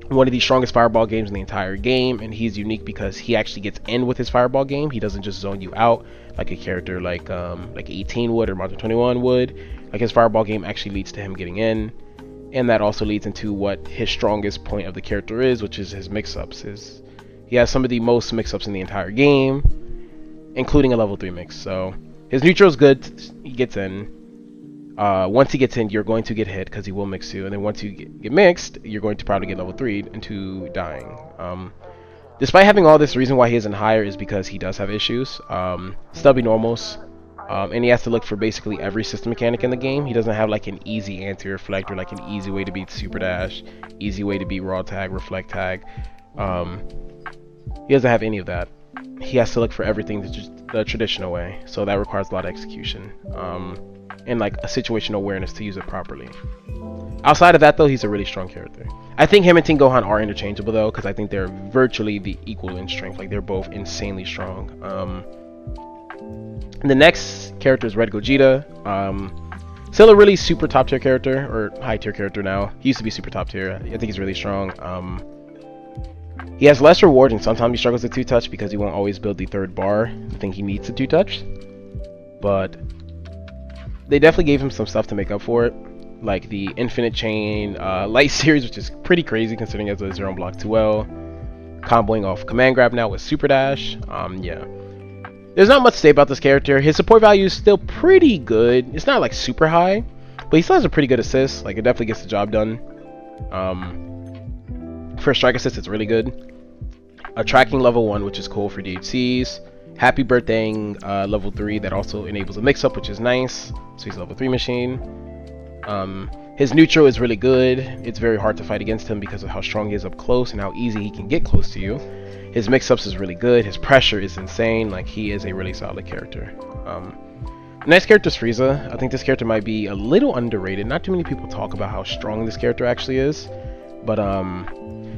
One of the strongest fireball games in the entire game, and he's unique because he actually gets in with his fireball game. He doesn't just zone you out like a character like 18 would or Martin 21 would. Like his fireball game actually leads to him getting in, and that also leads into what his strongest point of the character is, which is his mix-ups. He has some of the most mix-ups in the entire game, including a level 3 mix. So his neutral is good. He gets in. Once he gets in, you're going to get hit because he will mix you, and then once you get mixed, you're going to probably get level 3 into dying. Despite having all this, the reason why he isn't higher is because he does have issues. Stubby normals, and he has to look for basically every system mechanic in the game. He doesn't have like an easy anti-reflect or like an easy way to beat super dash, easy way to beat raw tag, reflect tag. He doesn't have any of that. He has to look for everything the traditional way, so that requires a lot of execution. And like a situational awareness to use it properly. Outside of that though, he's a really strong character. I think him and Tien Gohan are interchangeable though, because I think they're virtually the equal in strength. Like they're both insanely strong. The next character is Red Gogeta. Still a really super top tier character, or high tier character now. He used to be super top tier. I think he's really strong. He has less reward and sometimes he struggles with 2-touch because he won't always build the third bar. I think he needs the 2-touch. But they definitely gave him some stuff to make up for it, like the Infinite Chain Light series, which is pretty crazy considering it's a 0 block 2L. Comboing off Command Grab now with Super Dash. Yeah. There's not much to say about this character. His support value is still pretty good. It's not like super high, but he still has a pretty good assist. Like it definitely gets the job done. For a strike assist, it's really good. A tracking level 1, which is cool for DHCs. Happy Birthday level 3 that also enables a mix-up, which is nice. So he's a level 3 machine. His neutral is really good. It's very hard to fight against him because of how strong he is up close and how easy he can get close to you. His mix-ups is really good. His pressure is insane. Like he is a really solid character. Next character is Frieza. I think this character might be a little underrated. Not too many people talk about how strong this character actually is. But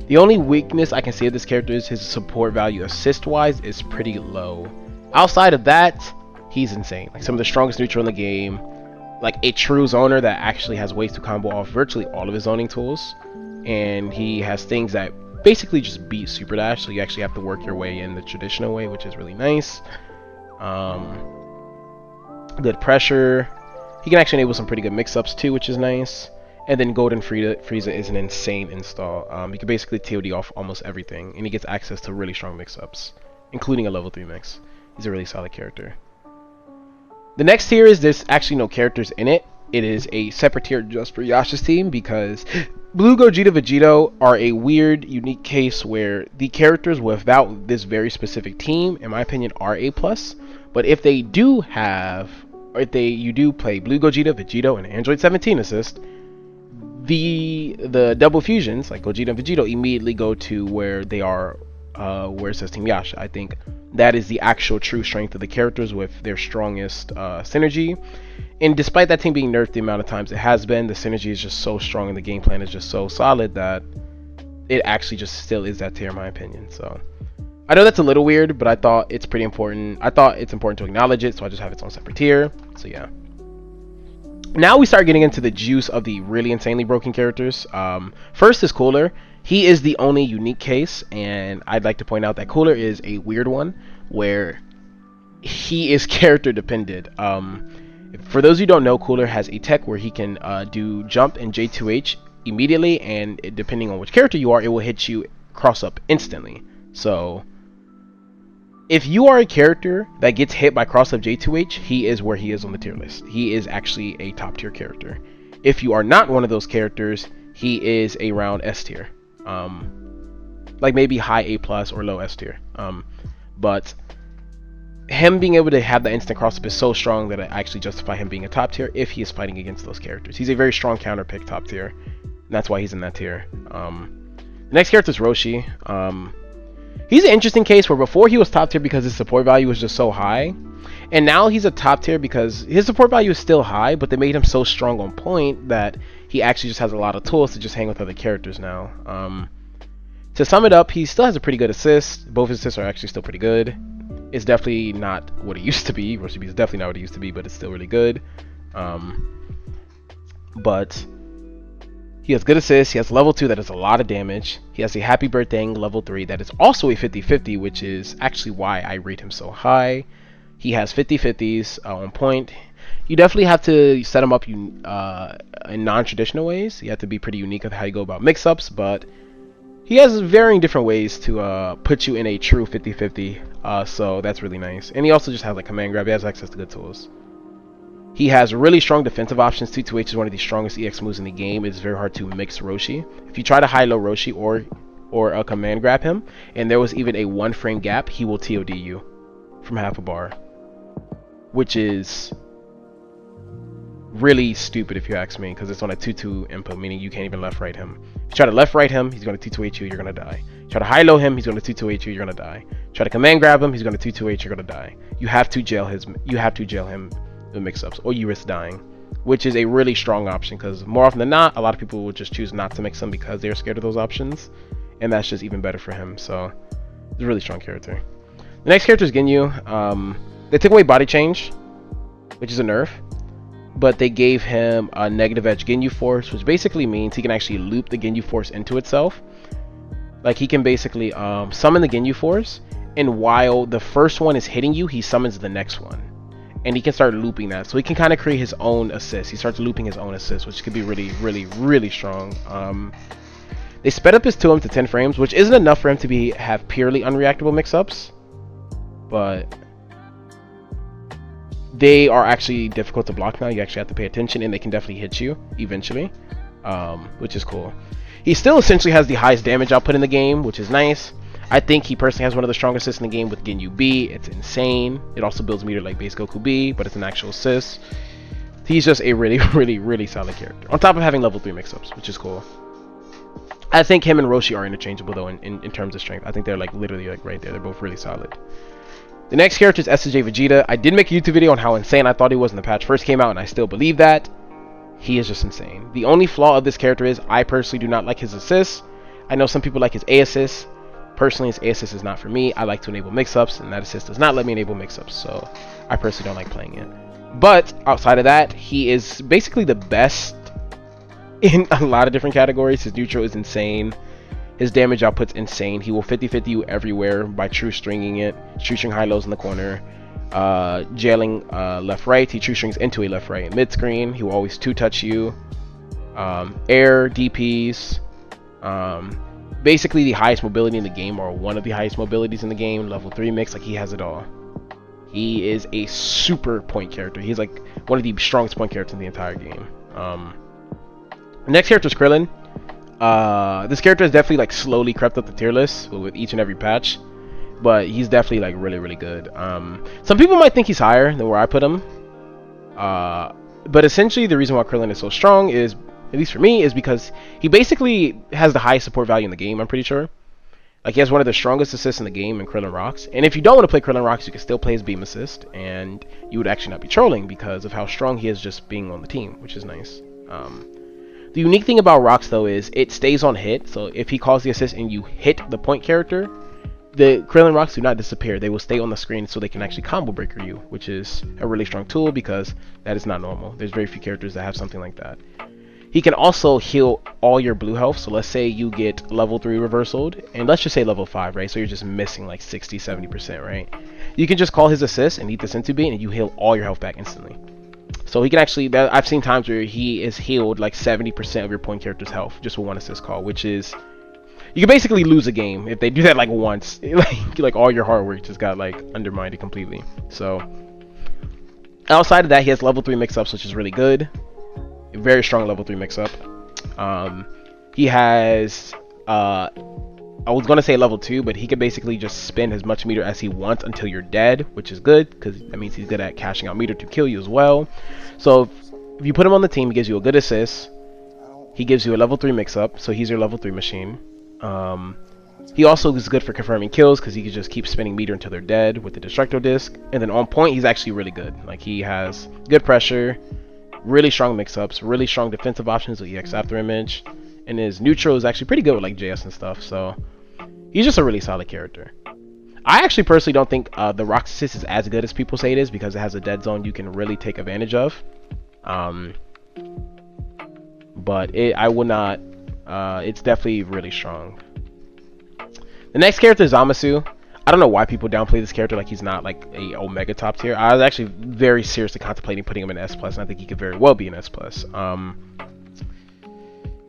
the only weakness I can see of this character is his support value assist-wise is pretty low. Outside of that, he's insane. Like some of the strongest neutral in the game. Like a true zoner that actually has ways to combo off virtually all of his zoning tools. And he has things that basically just beat Super Dash, so you actually have to work your way in the traditional way, which is really nice. Good pressure. He can actually enable some pretty good mix-ups too, which is nice. And then Golden Frieza is an insane install. You can basically TOD off almost everything, and he gets access to really strong mix-ups, including a level 3 mix. He's a really solid character. The next tier is there's actually no characters in it. It is a separate tier just for Yasha's team because Blue Gogeta Vegito are a weird, unique case where the characters without this very specific team, in my opinion, are A+. But if they do have, or if you do play Blue Gogeta, Vegito, and Android 17 assist, the double fusions like Gogeta and Vegito immediately go to where they are, where it says Team Yasha. I think that is the actual true strength of the characters with their strongest synergy. And despite that team being nerfed the amount of times it has been, the synergy is just so strong and the game plan is just so solid that it actually just still is that tier in my opinion. So I know that's a little weird, but I thought it's pretty important. I thought it's important to acknowledge it, so I just have its own separate tier. So yeah. Now we start getting into the juice of the really insanely broken characters. First is Cooler. He is the only unique case, and I'd like to point out that Cooler is a weird one where he is character dependent. For those who don't know, Cooler has a tech where he can do jump and J2H immediately, and depending on which character you are, it will hit you cross up instantly. So if you are a character that gets hit by cross up J2H, he is where he is on the tier list. He is actually a top tier character. If you are not one of those characters, he is around S tier. Like maybe high A+ or low S tier. But him being able to have the instant cross up is so strong that I actually justify him being a top tier if he is fighting against those characters. He's a very strong counter pick top tier, and that's why he's in that tier. The next character is Roshi. He's an interesting case where before he was top tier because his support value was just so high, and now he's a top tier because his support value is still high, but they made him so strong on point that he actually just has a lot of tools to just hang with other characters now. To sum it up, he still has a pretty good assist. Both his assists are actually still pretty good. It's definitely not what it used to be. Roshi B is definitely not what it used to be, but it's still really good. But he has good assists. He has level 2 that does a lot of damage. He has a Happy Birthday level 3 that is also a 50-50, which is actually why I rate him so high. He has 50-50s on point. You definitely have to set him up in non-traditional ways. You have to be pretty unique with how you go about mix-ups, but he has varying different ways to put you in a true 50-50, so that's really nice. And he also just has like command grab. He has access to good tools. He has really strong defensive options. 2-2H is one of the strongest EX moves in the game. It's very hard to mix Roshi. If you try to high-low Roshi or a command grab him, and there was even a 1 frame gap, he will TOD you from half a bar, which is really stupid if you ask me, because it's on a 2-2 input, meaning you can't even left-right him. If you try to left-right him, he's going to 2-2H you, you're going to die. Try to high-low him, he's going to 2-2H you, you're going to die. Try to command grab him, he's going to 2-2H, you're going to die. You have to jail him with mix-ups, or you risk dying, which is a really strong option, because more often than not, a lot of people will just choose not to mix them because they're scared of those options, and that's just even better for him. So it's a really strong character. The next character is Ginyu. They took away body change, which is a nerf, but they gave him a negative edge Ginyu force, which basically means he can actually loop the Ginyu force into itself. Like, he can basically summon the Ginyu force, and while the first one is hitting you, he summons the next one, and he can start looping that. So he can kind of create his own assist. He starts looping his own assist, which could be really strong. They sped up his 2M to 10 frames, which isn't enough for him to have purely unreactable mix-ups, but they are actually difficult to block now. You actually have to pay attention, and they can definitely hit you eventually, which is cool. He still essentially has the highest damage output in the game, which is nice. I think he personally has one of the strongest assists in the game with Ginyu B. It's insane. It also builds meter like base Goku B, but it's an actual assist. He's just a really solid character, on top of having level 3 mix-ups, which is cool. I think him and Roshi are interchangeable though in terms of strength. I think they're like literally like right there. They're both really solid. The next character is SSJ Vegeta. I did make a YouTube video on how insane I thought he was when the patch first came out, and I still believe that. He is just insane. The only flaw of this character is I personally do not like his assists. I know some people like his A assist. Personally, his A assist is not for me. I like to enable mix-ups, and that assist does not let me enable mix-ups, so I personally don't like playing it. But outside of that, he is basically the best in a lot of different categories. His neutral is insane. His damage output's insane. He will 50-50 you everywhere by true stringing it, true string high lows in the corner, jailing left right. He true strings into a left right mid screen. He will always 2-touch you. Air DPs. Basically the highest mobility in the game, or one of the highest mobilities in the game. Level 3 mix, like he has it all. He is a super point character. He's like one of the strongest point characters in the entire game. The next character is Krillin. This character has definitely like slowly crept up the tier list with each and every patch, but he's definitely like really good. Some people might think he's higher than where I put him, but essentially the reason why Krillin is so strong is, at least for me, is because he basically has the highest support value in the game. I'm pretty sure. Like, he has one of the strongest assists in the game in Krillin Rocks. And if you don't want to play Krillin Rocks, you can still play his beam assist, and you would actually not be trolling because of how strong he is just being on the team, which is nice. The unique thing about Rocks, though, is it stays on hit. So if he calls the assist and you hit the point character, the Krillin Rocks do not disappear. They will stay on the screen so they can actually combo breaker you, which is a really strong tool because that is not normal. There's very few characters that have something like that. He can also heal all your blue health. So let's say you get level 3 reversaled, and let's just say level 5, right? So you're just missing like 60-70%, right? You can just call his assist and eat this into beat, and you heal all your health back instantly. So he can actually, I've seen times where he is healed like 70% of your point character's health just with one assist call, which is, you can basically lose a game if they do that like once. like all your hard work just got like undermined completely. So outside of that, he has level 3 mix-ups, which is really good. A very strong level 3 mix-up. He has I was gonna say level 2, but he can basically just spend as much meter as he wants until you're dead, which is good because that means he's good at cashing out meter to kill you as well. So if you put him on the team, he gives you a good assist. He gives you a level 3 mix-up, so he's your level 3 machine. He also is good for confirming kills because he can just keep spinning meter until they're dead with the Destructo Disc. And then on point, he's actually really good. Like, he has good pressure, really strong mix-ups, really strong defensive options with EX After Image, and his neutral is actually pretty good with like JS and stuff. So he's just a really solid character. I actually personally don't think the Rock Assist is as good as people say it is because it has a dead zone you can really take advantage of. But I would not. It's definitely really strong. The next character is Zamasu. I don't know why people downplay this character like he's not like a Omega top tier. I was actually very seriously contemplating putting him in S+, and I think he could very well be an S+.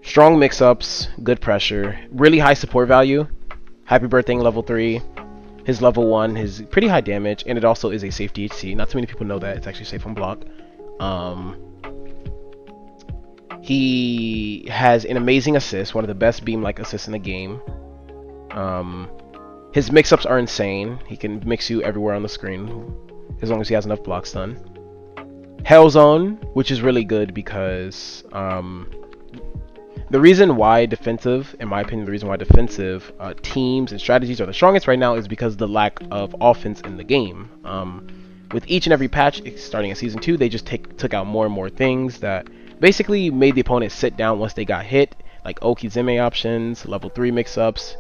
Strong mix-ups, good pressure, really high support value. Happy Birthday level 3. His level 1, his pretty high damage, and it also is a safe DHC. Not too many people know that. It's actually safe on block. He has an amazing assist, one of the best beam-like assists in the game. His mix-ups are insane. He can mix you everywhere on the screen as long as he has enough blocks done. Hell Zone, which is really good because the reason why defensive, in my opinion, the reason why defensive teams and strategies are the strongest right now is because of the lack of offense in the game. With each and every patch, starting in Season 2, they just took out more and more things that basically made the opponent sit down once they got hit, like Okizeme options, level 3 mix-ups,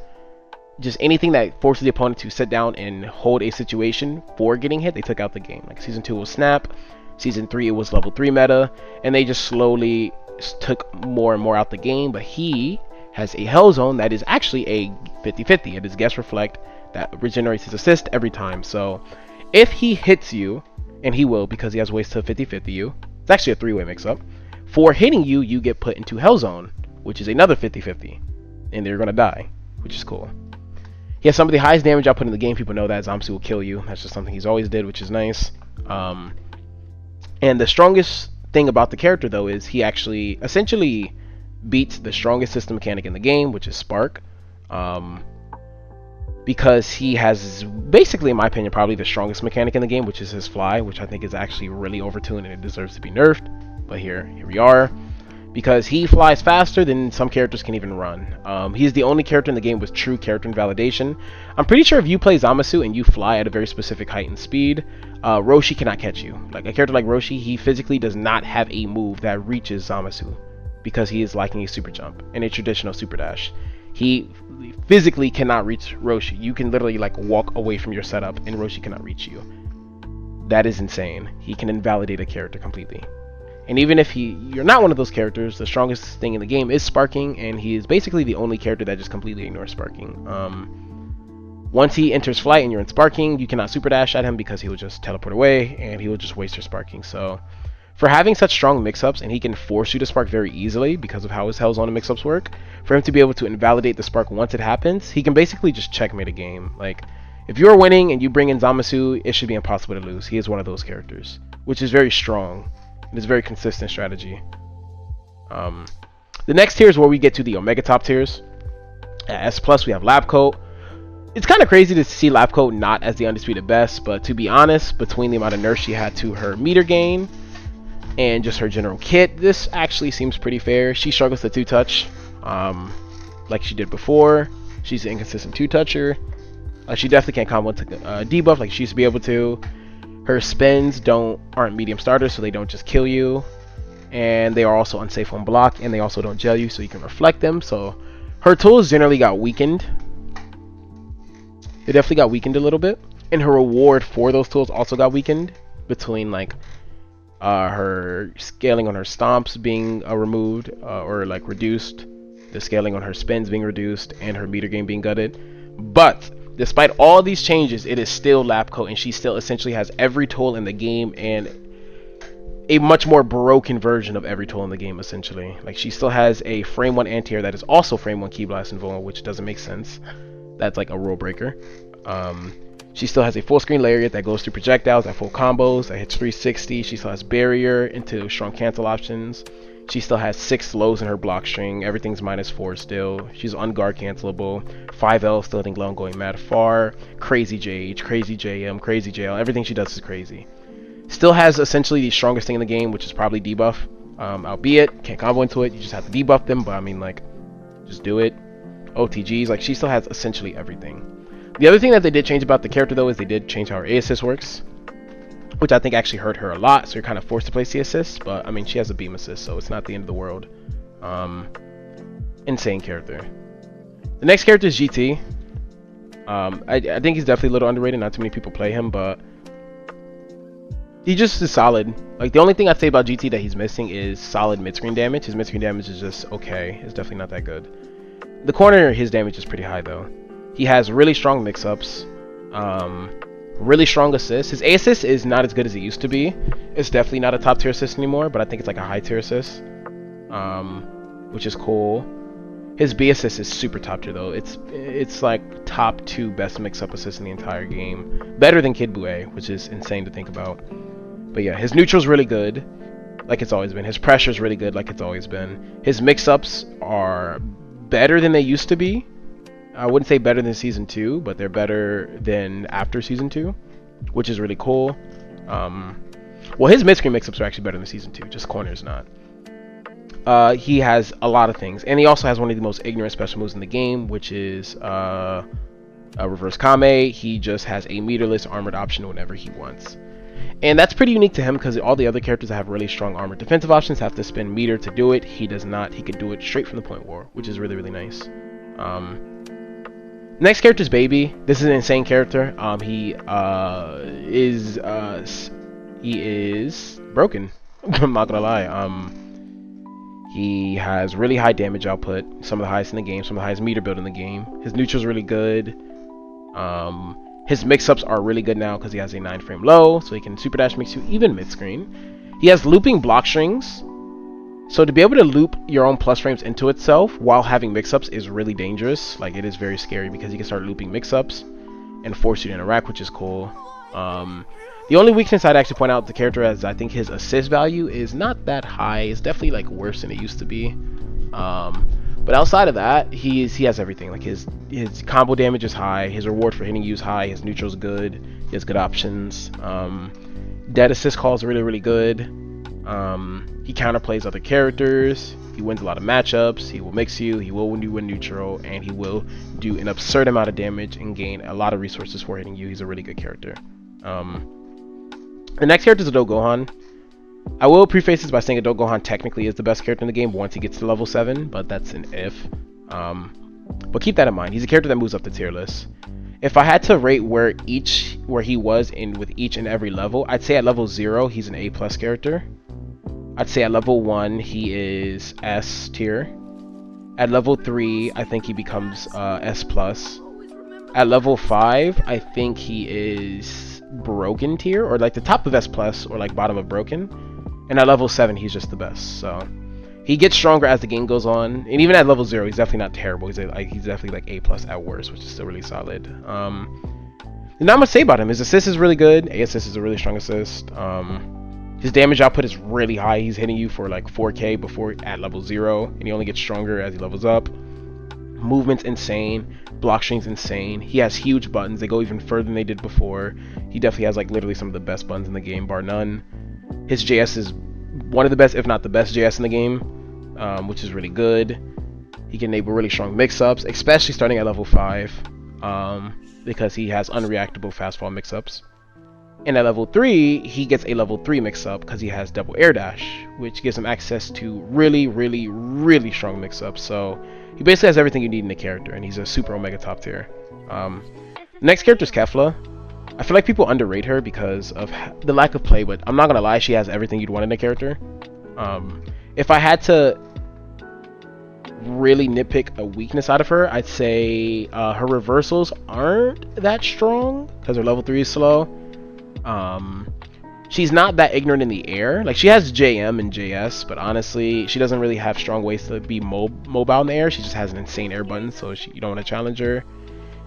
just anything that forces the opponent to sit down and hold a situation for getting hit, they took out the game. Like Season 2 was Snap, Season 3 it was level 3 meta, and they just slowly took more and more out the game. But he has a Hell Zone that is actually a 50-50. It is Guess Reflect that regenerates his assist every time. So if he hits you, and he will because he has ways to 50-50 you, it's actually a 3-way mix-up. For hitting you, you get put into Hell Zone, which is another 50-50, and they're gonna die, which is cool. He has some of the highest damage output in the game. People know that Zamasu will kill you. That's just something he's always did, which is nice. And the strongest thing about the character, though, is he actually essentially beats the strongest system mechanic in the game, which is Spark. Because he has, basically, in my opinion, probably the strongest mechanic in the game, which is his Fly, which I think is actually really overtuned and it deserves to be nerfed. But here we are. Because he flies faster than some characters can even run. He's the only character in the game with true character invalidation. I'm pretty sure if you play Zamasu and you fly at a very specific height and speed, Roshi cannot catch you. Like a character like Roshi, he physically does not have a move that reaches Zamasu because he is lacking a super jump and a traditional super dash. He physically cannot reach Roshi. You can literally like walk away from your setup and Roshi cannot reach you. That is insane. He can invalidate a character completely. And even if you're not one of those characters, the strongest thing in the game is sparking, and he is basically the only character that just completely ignores sparking. Once he enters flight and you're in sparking, you cannot super dash at him because he will just teleport away and he will just waste your sparking. So for having such strong mix-ups, and he can force you to spark very easily because of how his Hell Zone and mix-ups work, for him to be able to invalidate the spark once it happens, he can basically just checkmate a game. Like, if you're winning and you bring in Zamasu, it should be impossible to lose. He is one of those characters, which is very strong. It's a very consistent strategy. The next tier is where we get to the Omega top tiers. At S+, we have Labcoat. It's kind of crazy to see Labcoat not as the undisputed best, but to be honest, between the amount of nerfs she had to her meter gain and just her general kit, this actually seems pretty fair. She struggles to 2-touch like she did before. She's an inconsistent 2-toucher. She definitely can't combo to debuff like she used to be able to. Her spins aren't medium starters, so they don't just kill you, and they are also unsafe on block, and they also don't gel you, so you can reflect them. So her tools generally got weakened. They definitely got weakened a little bit, and her reward for those tools also got weakened between like her scaling on her stomps being removed or like reduced, the scaling on her spins being reduced, and her meter gain being gutted. But despite all these changes, it is still Labcoat, and she still essentially has every tool in the game and a much more broken version of every tool in the game, essentially. Like, she still has a frame 1 anti-air that is also frame 1 key blast and vulnerable, which doesn't make sense. That's like a rule breaker. She still has a full screen lariat that goes through projectiles at full combos, that hits 360. She still has barrier into strong cancel options. She still has 6 lows in her block string. Everything's -4 still. She's unguard cancelable. 5L still hitting low and going mad far. Crazy JH, crazy JM, crazy JL. Everything she does is crazy. Still has essentially the strongest thing in the game, which is probably debuff. Albeit, can't combo into it. You just have to debuff them, but I mean, like, just do it. OTGs, like, she still has essentially everything. The other thing that they did change about the character, though, is they did change how her A assist works, which I think actually hurt her a lot, so you're kind of forced to play C assist, but I mean, she has a beam assist, so it's not the end of the world. Insane character. The next character is GT. I think he's definitely a little underrated. Not too many people play him, but he just is solid. Like, the only thing I'd say about GT that he's missing is solid mid-screen damage. His mid-screen damage is just okay. It's definitely not that good. The corner, his damage is pretty high, though. He has really strong mix-ups. Really strong assists. His A assist is not as good as it used to be. It's definitely not a top tier assist anymore, but I think it's like a high tier assist, which is cool. His B assist is super top tier though. It's like top 2 best mix-up assists in the entire game. Better than Kid Buu, which is insane to think about. But yeah, his neutral's really good, like it's always been. His pressure's really good, like it's always been. His mix-ups are better than they used to be. I wouldn't say better than Season 2, but they're better than after Season 2, which is really cool. Well, his mid-screen mix-ups are actually better than Season 2, just corners not. He has a lot of things, and he also has one of the most ignorant special moves in the game, which is a reverse Kame. He just has a meterless armored option whenever he wants. And that's pretty unique to him, because all the other characters that have really strong armored defensive options have to spend meter to do it. He does not. He can do it straight from the point war, which is really, really nice. Next character is Baby. This is an insane character. He is broken. I'm not gonna lie. He has really high damage output, some of the highest in the game, some of the highest meter build in the game. His neutral's really good. His mix-ups are really good now because he has a 9-frame low, so he can super dash mix you even mid-screen. He has looping block strings. So to be able to loop your own plus frames into itself while having mix-ups is really dangerous. Like, it is very scary because you can start looping mix-ups and force you to interact, which is cool. The only weakness I'd actually point out the character as, I think his assist value is not that high. It's definitely like worse than it used to be. But outside of that, he has everything. Like, his combo damage is high, his reward for hitting you is high, his neutral's good, he has good options. Dead assist calls are really, really good. He counterplays other characters. He wins a lot of matchups. He will mix you. He will win you win neutral, and he will do an absurd amount of damage and gain a lot of resources for hitting you. He's a really good character. The next character is Adult Gohan. I will preface this by saying Adult Gohan technically is the best character in the game once he gets to level 7, but that's an if. But keep that in mind. He's a character that moves up the tier list. If I had to rate where he was in with each and every level, I'd say at level 0 he's an A+ character. I'd say at level 1 he is S tier. At level 3 I think he becomes S+. At level 5 I think he is broken tier, or like the top of S+, or like bottom of broken. And at level 7 he's just the best. So he gets stronger as the game goes on, and even at level 0 he's definitely not terrible. He's definitely like A+ at worst, which is still really solid. And not much to say about him. His assist is really good. A assist is a really strong assist. His damage output is really high. He's hitting you for like 4k before at level 0, and he only gets stronger as he levels up. Movement's insane. Block string's insane. He has huge buttons. They go even further than they did before. He definitely has like literally some of the best buttons in the game, bar none. His JS is one of the best, if not the best JS in the game, which is really good. He can enable really strong mix-ups, especially starting at level 5, because he has unreactable fastfall mix-ups. And at level 3, he gets a level 3 mix-up because he has double air dash, which gives him access to really, really, really strong mix-ups. So he basically has everything you need in a character, and he's a super omega top tier. Next character is Kefla. I feel like people underrate her because of the lack of play, but I'm not gonna lie, she has everything you'd want in a character. If I had to really nitpick a weakness out of her, I'd say her reversals aren't that strong because her level 3 is slow. She's not that ignorant in the air. Like, she has JM and JS, but honestly she doesn't really have strong ways to be mobile in the air. She just has an insane air button, so you don't want to challenge her.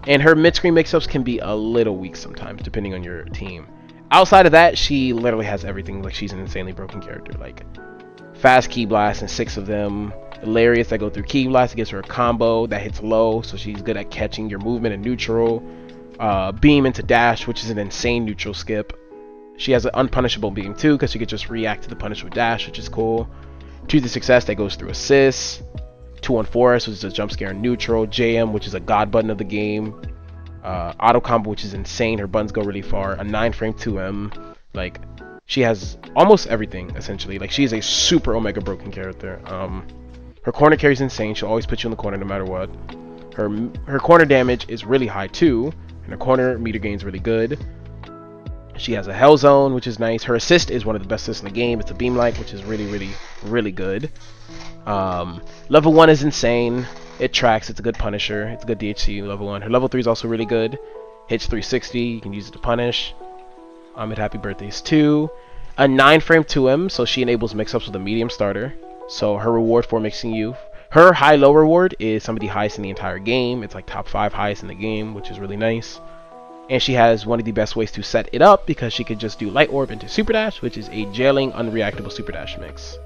And her mid-screen mix-ups can be a little weak sometimes depending on your team. Outside of that, she literally has everything. Like, she's an insanely broken character. Like, fast ki blast and 6 of them. Lariats that go through ki blast. It gives her a combo that hits low, so she's good at catching your movement and neutral. Beam into dash, which is an insane neutral skip. She has an unpunishable beam too, because she could just react to the punish with dash, which is cool. Choose the success that goes through assists. 2 on force, which is a jump scare in neutral. JM, which is a god button of the game. Auto combo, which is insane. Her buttons go really far. A 9-frame 2M. Like, she has almost everything essentially. Like, she is a super omega broken character. Her corner carry is insane. She'll always put you in the corner no matter what. Her corner damage is really high too, and her corner meter gain is really good. She has a Hell Zone, which is nice. Her assist is one of the best assists in the game. It's a Beam Like, which is really good. Level 1 is insane. It tracks. It's a good Punisher. It's a good DHC level 1. Her level 3 is also really good. Hits 360. You can use it to punish. At Happy Birthdays 2. A 9-frame 2M, so she enables mix-ups with a medium starter. So her reward for mixing you... Her high-low reward is some of the highest in the entire game. It's like top 5 highest in the game, which is really nice. And she has one of the best ways to set it up, because she could just do Light Orb into Super Dash, which is a jailing, unreactable Super Dash mix.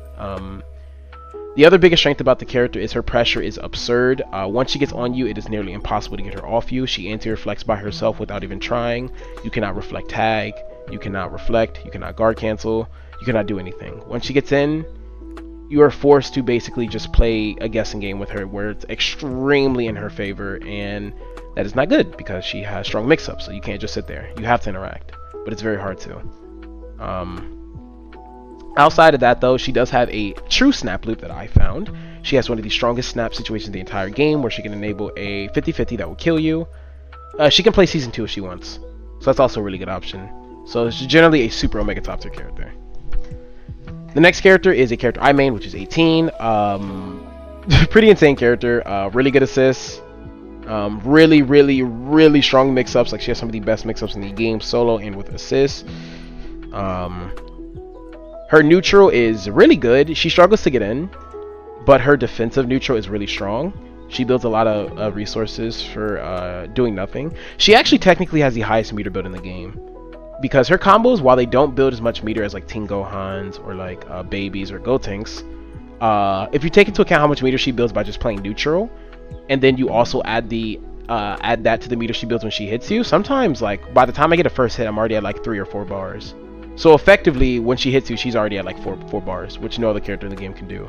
The other biggest strength about the character is her pressure is absurd. Once she gets on you, it is nearly impossible to get her off you. She anti-reflects by herself without even trying. You cannot reflect tag. You cannot reflect. You cannot guard cancel. You cannot do anything. Once she gets in, you are forced to basically just play a guessing game with her where it's extremely in her favor, and that is not good because she has strong mix-ups, so you can't just sit there. You have to interact, but it's very hard to. Outside of that, though, she does have a true snap loop that I found. She has one of the strongest snap situations in the entire game, where she can enable a 50-50 that will kill you. She can play Season 2 if she wants, so that's also a really good option. So she's generally a super Omega top tier character. The next character is a character I main, which is 18. Pretty insane character. Really good assists. Really strong mix-ups. Like, she has some of the best mix-ups in the game, solo and with assists. Her neutral is really good. She struggles to get in, but her defensive neutral is really strong. She builds a lot of resources for doing nothing. She actually technically has the highest meter build in the game, because her combos, while they don't build as much meter as like Teen Gohans or like Babies or Gotenks, if you take into account how much meter she builds by just playing neutral, and then you also add that to the meter she builds when she hits you, sometimes, like, by the time I get a first hit, I'm already at like 3 or 4 bars. So effectively, when she hits you, she's already at like 4 bars, which no other character in the game can do.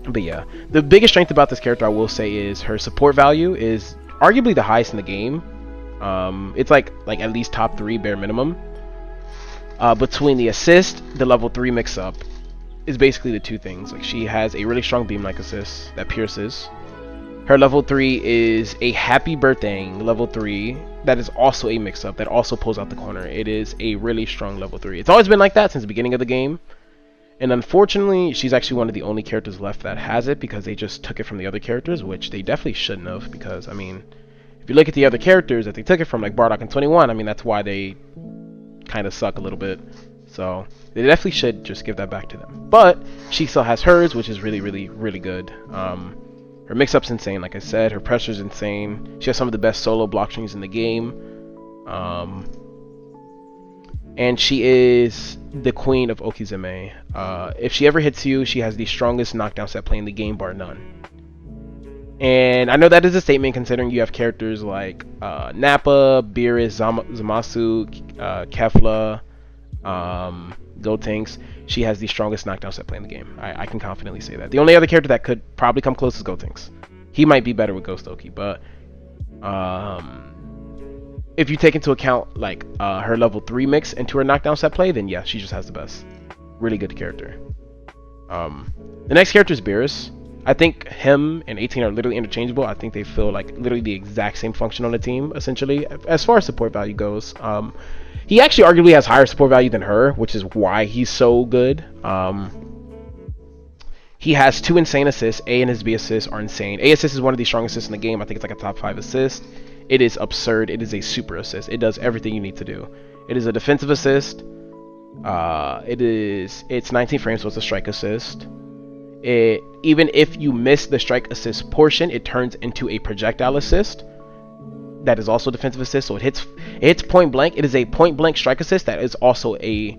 But yeah, the biggest strength about this character, I will say, is her support value is arguably the highest in the game. It's like at least top 3 bare minimum. Between the assist, the level 3 mix-up is basically the two things. Like, she has a really strong beam-like assist that pierces. Her level 3 is a Happy Birthday level 3 that is also a mix-up that also pulls out the corner. It is a really strong level 3. It's always been like that since the beginning of the game. And unfortunately, she's actually one of the only characters left that has it, because they just took it from the other characters, which they definitely shouldn't have. Because, I mean, if you look at the other characters that they took it from, like Bardock and 21, I mean, that's why they kind of suck a little bit. So they definitely should just give that back to them. But she still has hers, which is really good. Her mix-up's insane, like I said. Her pressure's insane. She has some of the best solo block strings in the game. And she is the queen of Okizeme. If she ever hits you, she has the strongest knockdown set play in the game, bar none. And I know that is a statement, considering you have characters like Nappa, Beerus, Zamasu, Kefla, Gotenks. She has the strongest knockdown set play in the game. I can confidently say that. The only other character that could probably come close is Gotenks. He might be better with Ghost Oki, but if you take into account like her level 3 mix into her knockdown set play, then yeah, she just has the best. Really good character. The next character is Beerus. I think him and 18 are literally interchangeable. I think they feel like literally the exact same function on the team, essentially, as far as support value goes. He actually arguably has higher support value than her, which is why he's so good. He has 2 insane assists. A and his B assists are insane. A assist is one of the strongest assists in the game. I think it's like a top 5 assist. It is absurd. It is a super assist. It does everything you need to do. It is a defensive assist. It's 19 frames, so it's a strike assist. Even if you miss the strike assist portion, it turns into a projectile assist. That is also defensive assist, so it hits point blank. It is a point blank strike assist that is also a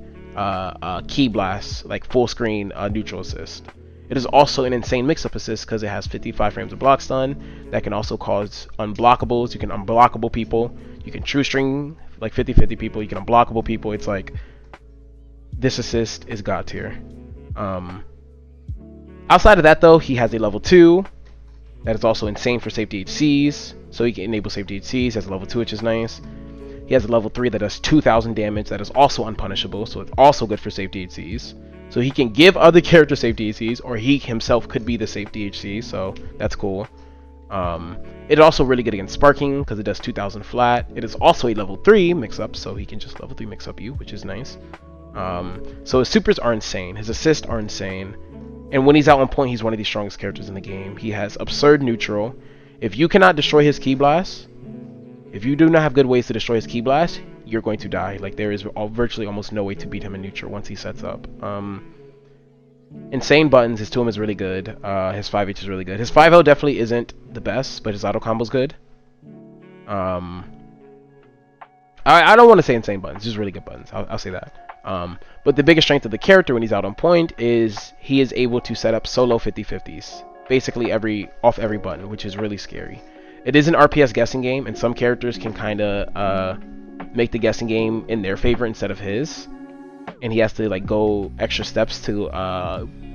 Ki Blast, like full screen neutral assist. It is also an insane mix-up assist because it has 55 frames of block stun that can also cause unblockables. You can unblockable people. You can true string like 50-50 people. You can unblockable people. It's like, this assist is god tier. Outside of that though, he has a level 2 that is also insane for safety HCs. So he can enable safety HCs. He has a level 2, which is nice. He has a level 3 that does 2,000 damage. That is also unpunishable. So it's also good for safety HCs. So he can give other characters safety HCs, or he himself could be the safety HC. So that's cool. It is also really good against sparking because it does 2,000 flat. It is also a level 3 mix-up, so he can just level 3 mix-up you, which is nice. So his supers are insane. His assists are insane. And when he's out on point, he's one of the strongest characters in the game. He has absurd neutral. If you cannot destroy his Ki Blast, if you do not have good ways to destroy his Ki Blast, you're going to die. Like, there is virtually almost no way to beat him in neutral once he sets up. Insane buttons. His 2M is really good. His 5H is really good. His 5L definitely isn't the best, but his auto combo's good. I don't want to say insane buttons, just really good buttons. I'll say that. But the biggest strength of the character when he's out on point is he is able to set up solo 50-50s. Basically off every button, which is really scary. It is an RPS guessing game, and some characters can kind of make the guessing game in their favor instead of his. And he has to like go extra steps to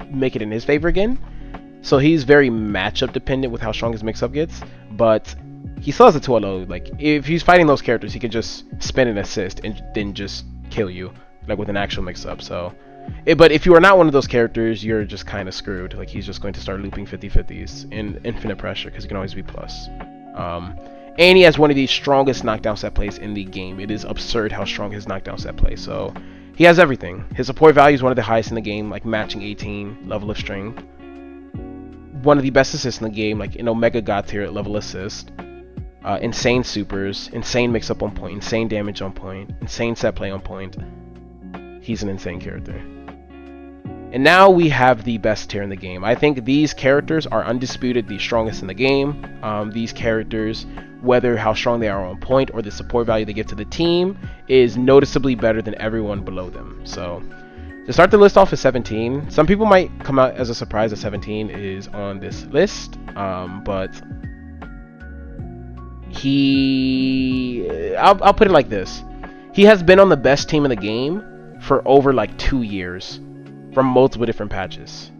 make it in his favor again. So he's very matchup dependent with how strong his mix-up gets. But he still has a 2-0. Like, if he's fighting those characters, he can just spin an assist and then just kill you, like with an actual mix-up. So, but if you are not one of those characters, you're just kind of screwed. Like, he's just going to start looping 50-50s in infinite pressure because he can always be plus. And he has one of the strongest knockdown set plays in the game. It is absurd how strong his knockdown set play. So he has everything. His support value is one of the highest in the game, like matching 18 level of strength. One of the best assists in the game, like an Omega God tier level assist. Insane supers, insane mix up on point, insane damage on point, insane set play on point. He's an insane character. And now we have the best tier in the game. I think these characters are undisputed the strongest in the game. These characters, whether how strong they are on point or the support value they give to the team, is noticeably better than everyone below them. So to start the list off is 17. Some people might come out as a surprise that 17 is on this list, but I'll put it like this. He has been on the best team in the game for over like 2 years from multiple different patches.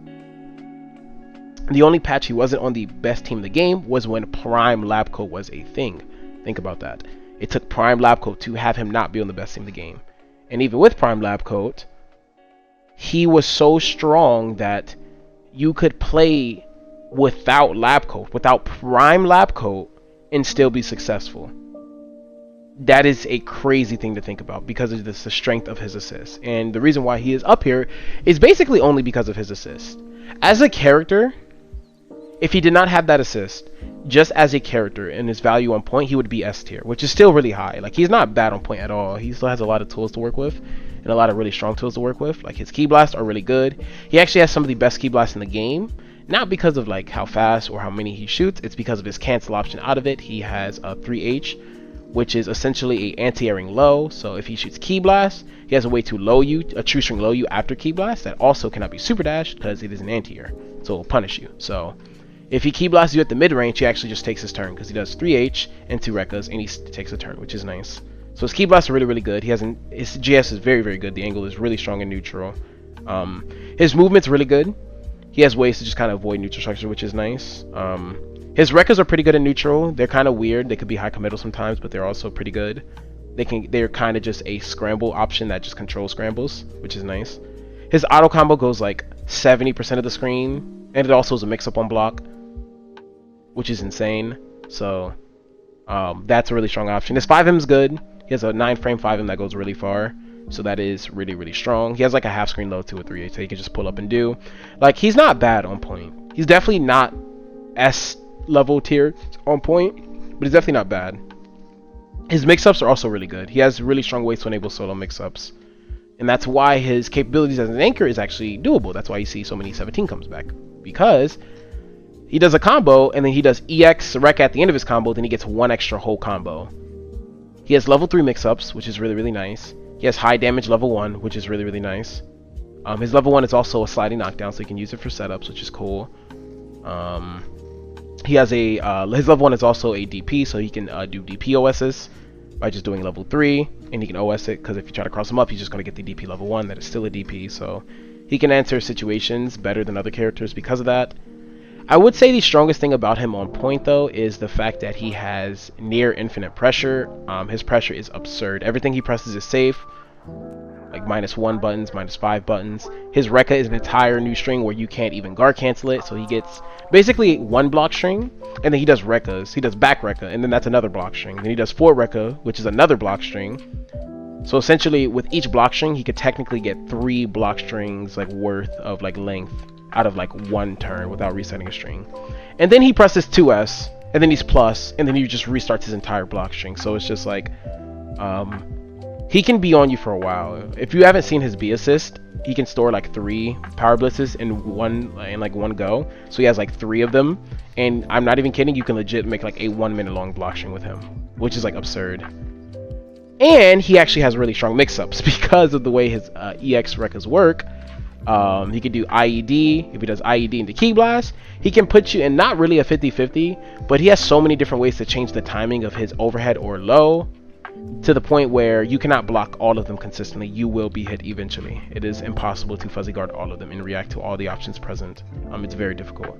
The only patch he wasn't on the best team in the game was when Prime Labcoat was a thing. Think about that. It took Prime Labcoat to have him not be on the best team in the game. And even with Prime Labcoat, he was so strong that you could play without Labcoat, without Prime Labcoat, and still be successful. That is a crazy thing to think about because of the strength of his assist. And the reason why he is up here is basically only because of his assist. As a character, if he did not have that assist, just as a character and his value on point, he would be S tier, which is still really high. Like, he's not bad on point at all. He still has a lot of tools to work with and a lot of really strong tools to work with. Like, his Ki Blasts are really good. He actually has some of the best Ki Blasts in the game. Not because of like how fast or how many he shoots, it's because of his cancel option out of it. He has a 3H, which is essentially a anti-airing low. So if he shoots Ki Blast, he has a way to low you, a true string low you after Ki Blast that also cannot be super dashed because it is an anti-air, so it will punish you. So if he Ki Blasts you at the mid range, he actually just takes his turn because he does 3H and 2 Rekkas and he takes a turn, which is nice. So his Ki Blasts are really, really good. His GS is very, very good. The angle is really strong and neutral. His movement's really good. He has ways to just kind of avoid neutral structure, which is nice. His Rekkas are pretty good in neutral. They're kind of weird. They could be high committal sometimes, but they're also pretty good. They're kind of just a scramble option that just controls scrambles, which is nice. His auto combo goes like 70% of the screen, and it also is a mix-up on block, which is insane. So that's a really strong option. His 5M is good. He has a 9-frame 5M that goes really far. So that is really, really strong. He has like a half screen low too with 3H, so he can just pull up and do. Like, he's not bad on point. He's definitely not S level tier on point, but he's definitely not bad. His mix-ups are also really good. He has really strong ways to enable solo mix-ups. And that's why his capabilities as an anchor is actually doable. That's why you see so many 17 comes back. Because he does a combo, and then he does EX Rek at the end of his combo, then he gets one extra whole combo. He has level 3 mix-ups, which is really, really nice. He has high damage level 1, which is really, really nice. His level 1 is also a sliding knockdown, so you can use it for setups, which is cool. He has a his level 1 is also a DP, so he can do DP OSs by just doing level 3, and he can OS it, because if you try to cross him up, he's just going to get the DP level 1 that is still a DP, so he can answer situations better than other characters because of that. I would say the strongest thing about him on point, though, is the fact that he has near infinite pressure. His pressure is absurd. Everything he presses is safe, like -1 buttons, -5 buttons. His Rekka is an entire new string where you can't even guard cancel it, so he gets basically 1 block string, and then he does Rekkas. He does back Rekka, and then that's another block string. Then he does 4 Rekka, which is another block string. So essentially, with each block string, he could technically get 3 block strings like worth of like length out of like 1 turn without resetting a string. And then he presses 2S, and then he's plus, and then he just restarts his entire block string. So it's just like, he can be on you for a while. If you haven't seen his B assist, he can store like 3 power blitzes in one go. So he has like 3 of them, and I'm not even kidding. You can legit make like a 1 minute long block string with him, which is like absurd. And he actually has really strong mix-ups because of the way his EX Rekkas work. He can do IED. If he does IED into Ki Blast, he can put you in not really a 50-50, but he has so many different ways to change the timing of his overhead or low, to the point where you cannot block all of them consistently. You will be hit eventually. It is impossible to fuzzy guard all of them and react to all the options present. It's very difficult.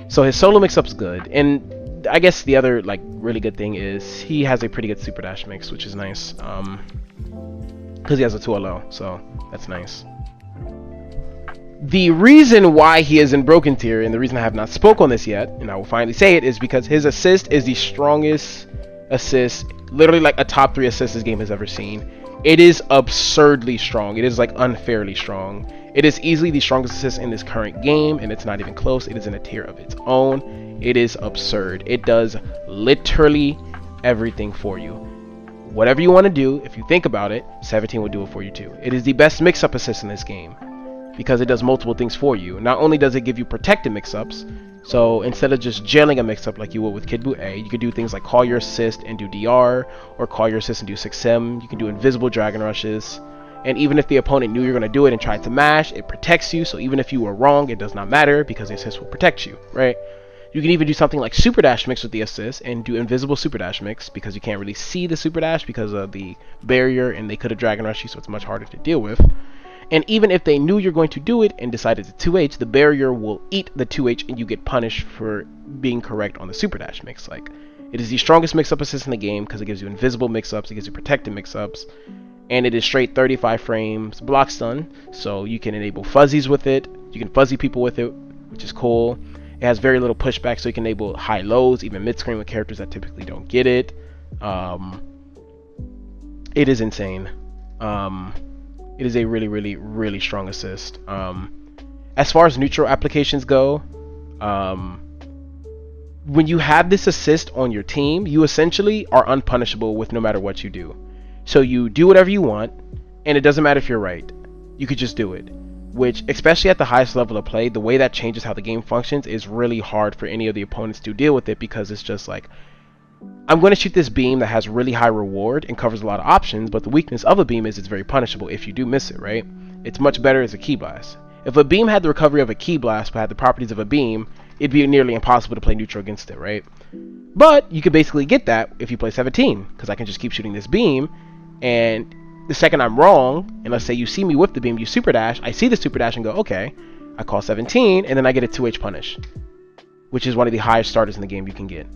So his solo mix-up's good, and I guess the other like really good thing is he has a pretty good super dash mix, which is nice, because he has a 2LO, so that's nice. The reason why he is in broken tier, and the reason I have not spoke on this yet, and I will finally say it, is because his assist is the strongest assist, literally like a top 3 assist this game has ever seen. It is absurdly strong. It is like unfairly strong. It is easily the strongest assist in this current game, and it's not even close. It is in a tier of its own. It is absurd. It does literally everything for you. Whatever you want to do, if you think about it, 17 will do it for you too. It is the best mix-up assist in this game because it does multiple things for you. Not only does it give you protected mix-ups, so instead of just jailing a mix-up like you would with Kid Buu A, you could do things like call your assist and do DR, or call your assist and do 6M. You can do invisible dragon rushes, and even if the opponent knew you're going to do it and tried to mash, it protects you, so even if you were wrong, it does not matter because the assist will protect you, right? You can even do something like super dash mix with the assist and do invisible super dash mix because you can't really see the super dash because of the barrier, and they could have dragon rushed you, so it's much harder to deal with. And even if they knew you're going to do it and decided to 2H, the barrier will eat the 2H and you get punished for being correct on the super dash mix. Like, it is the strongest mix-up assist in the game because it gives you invisible mix-ups, it gives you protected mix-ups, and it is straight 35 frames block stun, so you can enable fuzzies with it. You can fuzzy people with it, which is cool. It has very little pushback, so you can enable high lows, even mid-screen with characters that typically don't get it. It is insane. It is a really, really, really strong assist. As far as neutral applications go, when you have this assist on your team, you essentially are unpunishable with no matter what you do. So you do whatever you want, and it doesn't matter if you're right. You could just do it. Which, especially at the highest level of play, the way that changes how the game functions is really hard for any of the opponents to deal with it, because it's just like, I'm going to shoot this beam that has really high reward and covers a lot of options, but the weakness of a beam is it's very punishable if you do miss it, right? It's much better as a Ki Blast. If a beam had the recovery of a Ki Blast but had the properties of a beam, it'd be nearly impossible to play neutral against it, right? But you could basically get that if you play 17, because I can just keep shooting this beam, and the second I'm wrong, and let's say you see me with the beam, you super dash, I see the super dash and go, okay, I call 17, and then I get a 2H punish, which is one of the highest starters in the game you can get,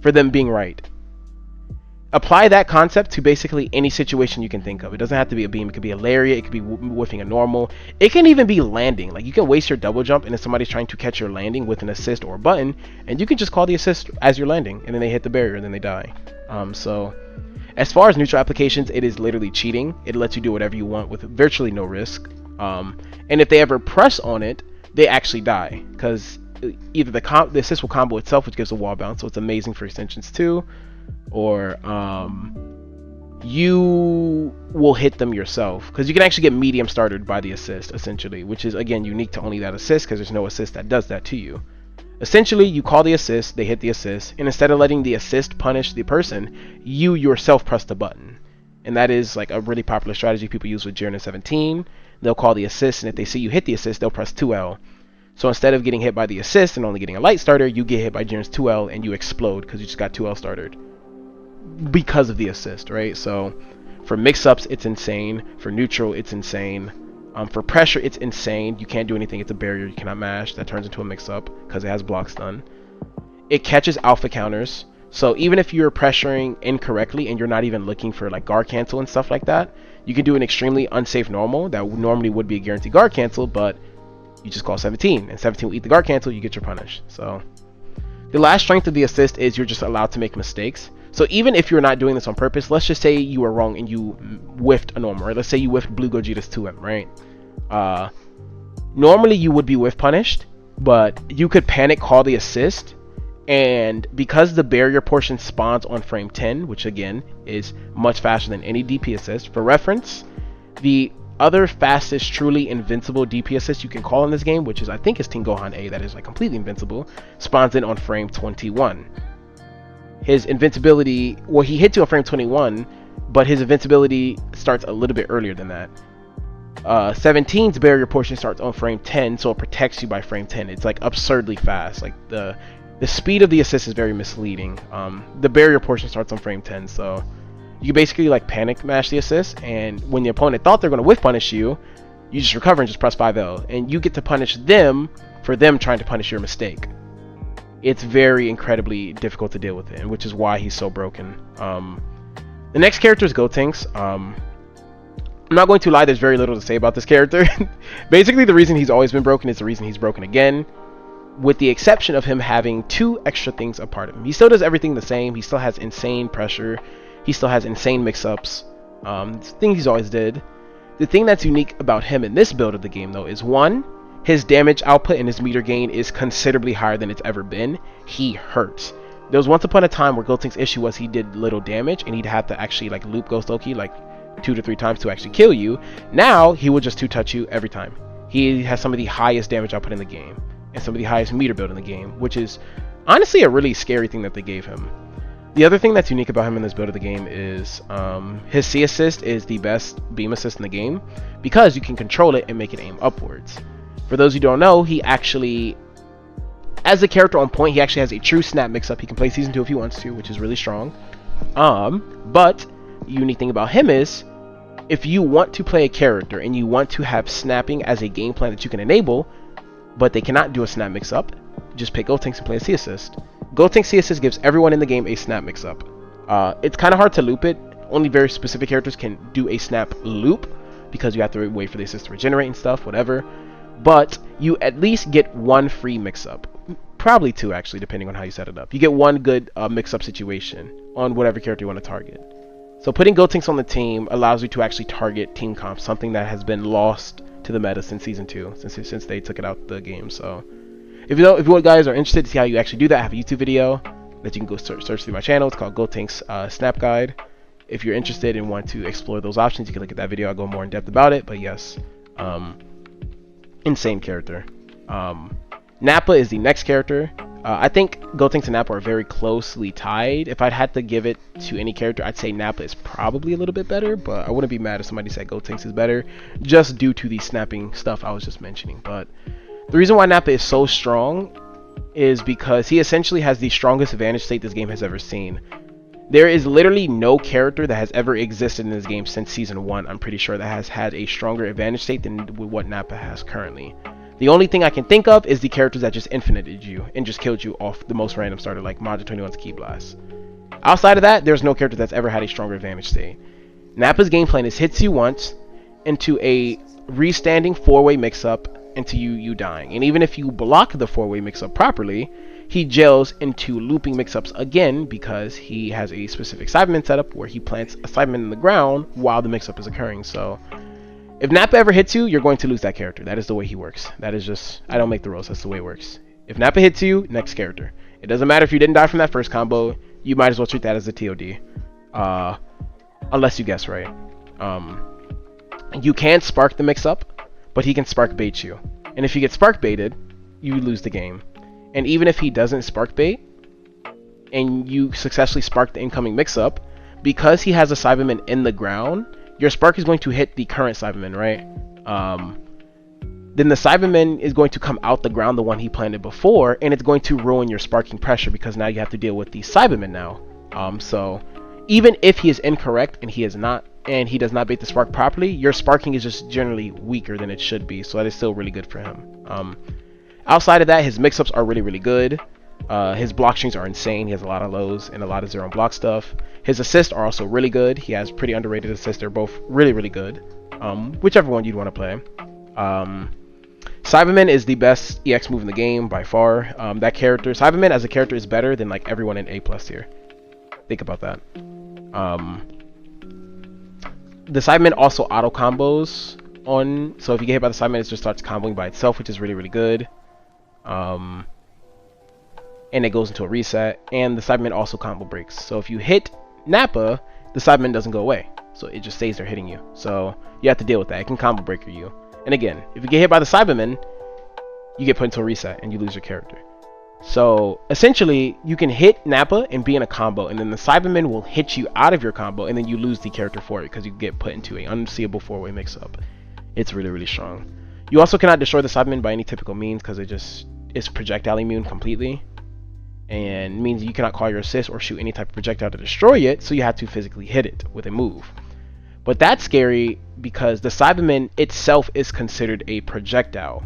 for them being right. Apply that concept to basically any situation you can think of. It doesn't have to be a beam. It could be a lariat. It could be whiffing a normal. It can even be landing. Like, you can waste your double jump, and if somebody's trying to catch your landing with an assist or a button, and you can just call the assist as you're landing, and then they hit the barrier, and then they die. So as far as neutral applications, it is literally cheating. It lets you do whatever you want with virtually no risk. And if they ever press on it, they actually die, because either the assist will combo itself, which gives a wall bounce, so it's amazing for extensions too, or you will hit them yourself, because you can actually get medium started by the assist, essentially, which is again unique to only that assist, because there's no assist that does that to you. Essentially, you call the assist, they hit the assist, and instead of letting the assist punish the person, you yourself press the button, and that is like a really popular strategy people use with Jiren and 17. They'll call the assist, and if they see you hit the assist, they'll press 2L. So instead of getting hit by the assist and only getting a light starter, you get hit by Jiren's 2L and you explode because you just got 2L started because of the assist, right? So for mix-ups, it's insane. For neutral, it's insane. For pressure, it's insane. You can't do anything. It's a barrier. You cannot mash. That turns into a mix-up because it has block stun. It catches alpha counters. So even if you're pressuring incorrectly and you're not even looking for like guard cancel and stuff like that, you can do an extremely unsafe normal that normally would be a guaranteed guard cancel, but you just call 17, and 17 will eat the guard cancel, you get your punish. So the last strength of the assist is you're just allowed to make mistakes. So even if you're not doing this on purpose, let's just say you were wrong and you whiffed a normal, right? Let's say you whiffed Blue Gogeta's 2M, right? Normally you would be whiff punished, but you could panic call the assist, and because the barrier portion spawns on frame 10, which again is much faster than any DP assist. For reference, the other fastest truly invincible DP assist you can call in this game, which is I think is Team Gohan A, that is like completely invincible, spawns in on frame 21. His invincibility, well, he hits you on frame 21, but his invincibility starts a little bit earlier than that. 17's barrier portion starts on frame 10, so it protects you by frame 10. It's like absurdly fast. Like the speed of the assist is very misleading. The barrier portion starts on frame 10, so you basically like panic mash the assist, and when the opponent thought they're going to whiff punish you, you just recover and just press 5L, and you get to punish them for them trying to punish your mistake. It's very incredibly difficult to deal with it, which is why he's so broken. The next character is Gotenks. I'm not going to lie, there's very little to say about this character. Basically, the reason he's always been broken is the reason he's broken again, with the exception of him having 2 extra things a part of him. He still does everything the same. He still has insane pressure. He still has insane mix-ups, things he's always did. The thing that's unique about him in this build of the game, though, is 1, his damage output and his meter gain is considerably higher than it's ever been. He hurts. There was once upon a time where Gotenks' issue was he did little damage, and he'd have to actually like loop Ghost Loki like 2 to 3 times to actually kill you. Now, he will just 2-touch you every time. He has some of the highest damage output in the game, and some of the highest meter build in the game, which is honestly a really scary thing that they gave him. The other thing that's unique about him in this build of the game is his C assist is the best beam assist in the game because you can control it and make it aim upwards. For those who don't know, he actually, as a character on point, he actually has a true snap mix-up. He can play Season 2 if he wants to, which is really strong. But the unique thing about him is, if you want to play a character and you want to have snapping as a game plan that you can enable, but they cannot do a snap mix-up, just pick Gotenks and play a C assist. Gotenks C assist gives everyone in the game a snap mix-up. It's kind of hard to loop it. Only very specific characters can do a snap loop because you have to wait for the assist to regenerate and stuff, whatever. But you at least get 1 free mix-up. Probably 2, actually, depending on how you set it up. You get 1 good mix-up situation on whatever character you want to target. So putting Gotenks on the team allows you to actually target team comp, something that has been lost to the meta since Season 2, since they took it out the game. So if you guys are interested to see how you actually do that, I have a YouTube video that you can go search through my channel. It's called Gotenks Snap Guide. If you're interested and want to explore those options, you can look at that video. I'll go more in depth about it. But yes, insane character. Nappa is the next character. I think Gotenks and Nappa are very closely tied. If I'd had to give it to any character, I'd say Nappa is probably a little bit better, but I wouldn't be mad if somebody said Gotenks is better, just due to the snapping stuff I was just mentioning. But the reason why Nappa is so strong is because he essentially has the strongest advantage state this game has ever seen. There is literally no character that has ever existed in this game since Season 1, I'm pretty sure, that has had a stronger advantage state than what Nappa has currently. The only thing I can think of is the characters that just infinited you and just killed you off the most random starter, like Majin 21's Ki Blast. Outside of that, there's no character that's ever had a stronger advantage state. Nappa's game plan is hits you once into a restanding 4-way mix-up into you dying. And even if you block the 4-way mix-up properly, he gels into looping mix-ups again because he has a specific Cyberman setup where he plants a Cyberman in the ground while the mix-up is occurring. So if Nappa ever hits you, you're going to lose that character. That is the way he works. That is just, I don't make the rules. That's the way it works. If Nappa hits you, next character. It doesn't matter if you didn't die from that first combo. You might as well treat that as a TOD. Unless you guess right. You can spark the mix-up, but he can spark bait you. And if you get spark baited, you lose the game. And even if he doesn't spark bait, and you successfully spark the incoming mix-up, because he has a Cyberman in the ground, your spark is going to hit the current Cyberman, right? Then the Cyberman is going to come out the ground, the one he planted before, and it's going to ruin your sparking pressure because now you have to deal with the Cyberman now. So even if he is incorrect and he is not, and he does not bait the spark properly, your sparking is just generally weaker than it should be. So that is still really good for him. Outside of that, his mix-ups are really, really good. His block strings are insane. He has a lot of lows and a lot of zero and block stuff. His assists are also really good. He has pretty underrated assists. They're both really, really good. Whichever one you'd want to play. Cyberman is the best EX move in the game by far. That character, Cyberman as a character, is better than like everyone in A+ tier. Think about that. The Cyberman also auto combos on, so if you get hit by the Cyberman, it just starts comboing by itself, which is really, really good. And it goes into a reset. And the Cyberman also combo breaks. So if you hit Nappa, the Cyberman doesn't go away. So it just stays there hitting you. So you have to deal with that. It can combo breaker you. And again, if you get hit by the Cyberman, you get put into a reset and you lose your character. So essentially, you can hit Nappa and be in a combo, and then the Cyberman will hit you out of your combo, and then you lose the character for it because you get put into an unseeable 4-way mix-up. It's really, really strong. You also cannot destroy the Cyberman by any typical means because it just is projectile immune completely, and means you cannot call your assist or shoot any type of projectile to destroy it, so you have to physically hit it with a move. But that's scary because the Cyberman itself is considered a projectile,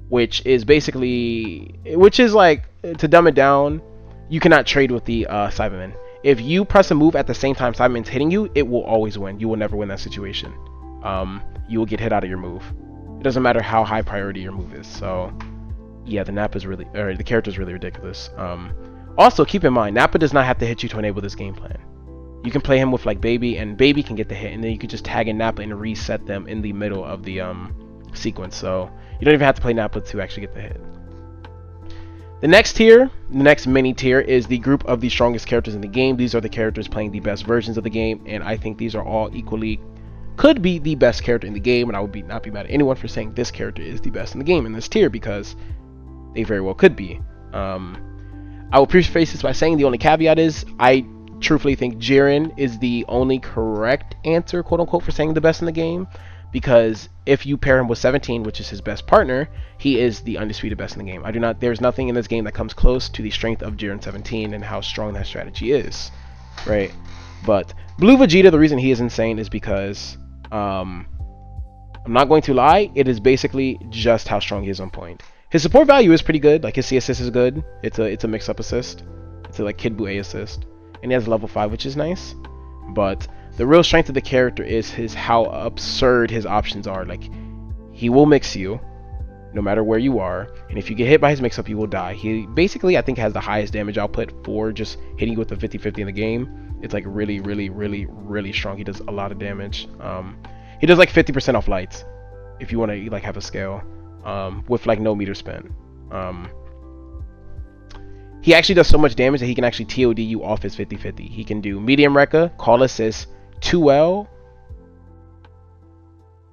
which is basically, like, to dumb it down, you cannot trade with the Cyberman. If you press a move at the same time Cyberman's hitting you, it will always win. You will never win that situation. You will get hit out of your move. It doesn't matter how high priority your move is. So yeah, the Nappa is really, or the character is really ridiculous. Also keep in mind, Nappa does not have to hit you to enable this game plan. You can play him with like Baby, and Baby can get the hit, and then you can just tag in Nappa and reset them in the middle of the sequence. So you don't even have to play Nappa to actually get the hit. The next tier, the next mini tier, is the group of the strongest characters in the game. These are the characters playing the best versions of the game, and I think these are all equally, could be the best character in the game, and I would not be mad at anyone for saying this character is the best in the game in this tier, because they very well could be. I will preface this by saying the only caveat is I truthfully think Jiren is the only correct answer, quote unquote, for saying the best in the game, because if you pair him with 17, which is his best partner, he is the undisputed best in the game. There's nothing in this game that comes close to the strength of Jiren 17 and how strong that strategy is, right? But Blue Vegeta, the reason he is insane is because, I'm not going to lie, it is basically just how strong he is on point. His support value is pretty good, like his C assist is good, it's a mix-up assist, it's a like Kid Buu A assist, and he has level 5, which is nice, but the real strength of the character is how absurd his options are. Like, he will mix you no matter where you are, and if you get hit by his mix-up, you will die. He basically, I think, has the highest damage output for just hitting you with the 50-50 in the game. It's like really, really, really, really strong. He does a lot of damage. He does like 50% off lights if you want to like have a scale, with like no meter spent. He actually does so much damage that he can actually TOD you off his 50-50. He can do medium Rekka, call assist, 2L,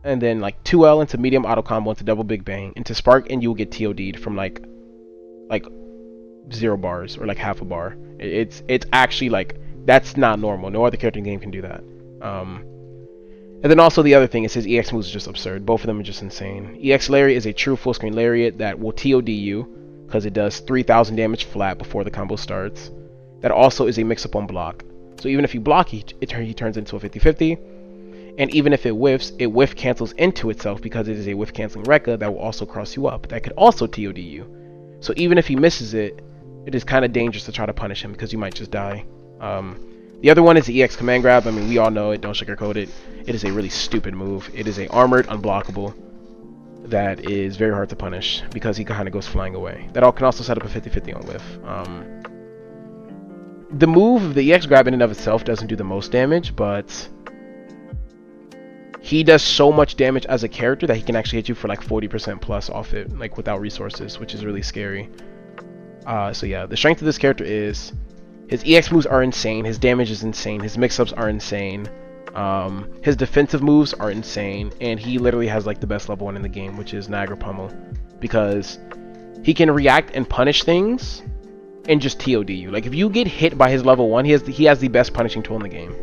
and then like 2L into medium auto combo into double big bang into spark, and you'll get TOD'd from like 0 bars or like half a bar. It's actually like, that's not normal. No other character in the game can do that. And then also the other thing is his EX moves are just absurd. Both of them are just insane. EX Lariat is a true full screen lariat that will TOD you because it does 3,000 damage flat before the combo starts. That also is a mix-up on block. So even if you block, he turns into a 50-50. And even if it whiffs, it whiff cancels into itself because it is a whiff canceling Rekka that will also cross you up. That could also TOD you. So even if he misses it, it is kind of dangerous to try to punish him because you might just die. The other one is the EX Command Grab. I mean, we all know it, don't sugarcoat it. It is a really stupid move. It is a armored unblockable that is very hard to punish because he kind of goes flying away. That all can also set up a 50-50 on whiff. The move, the EX Grab in and of itself doesn't do the most damage, but he does so much damage as a character that he can actually hit you for like 40% plus off it, like without resources, which is really scary. So yeah, the strength of this character is his EX moves are insane, his damage is insane, his mix-ups are insane, his defensive moves are insane, and he literally has like the best level 1 in the game, which is Niagara Pummel, because he can react and punish things and just TOD you. Like if you get hit by his level 1, he has the best punishing tool in the game.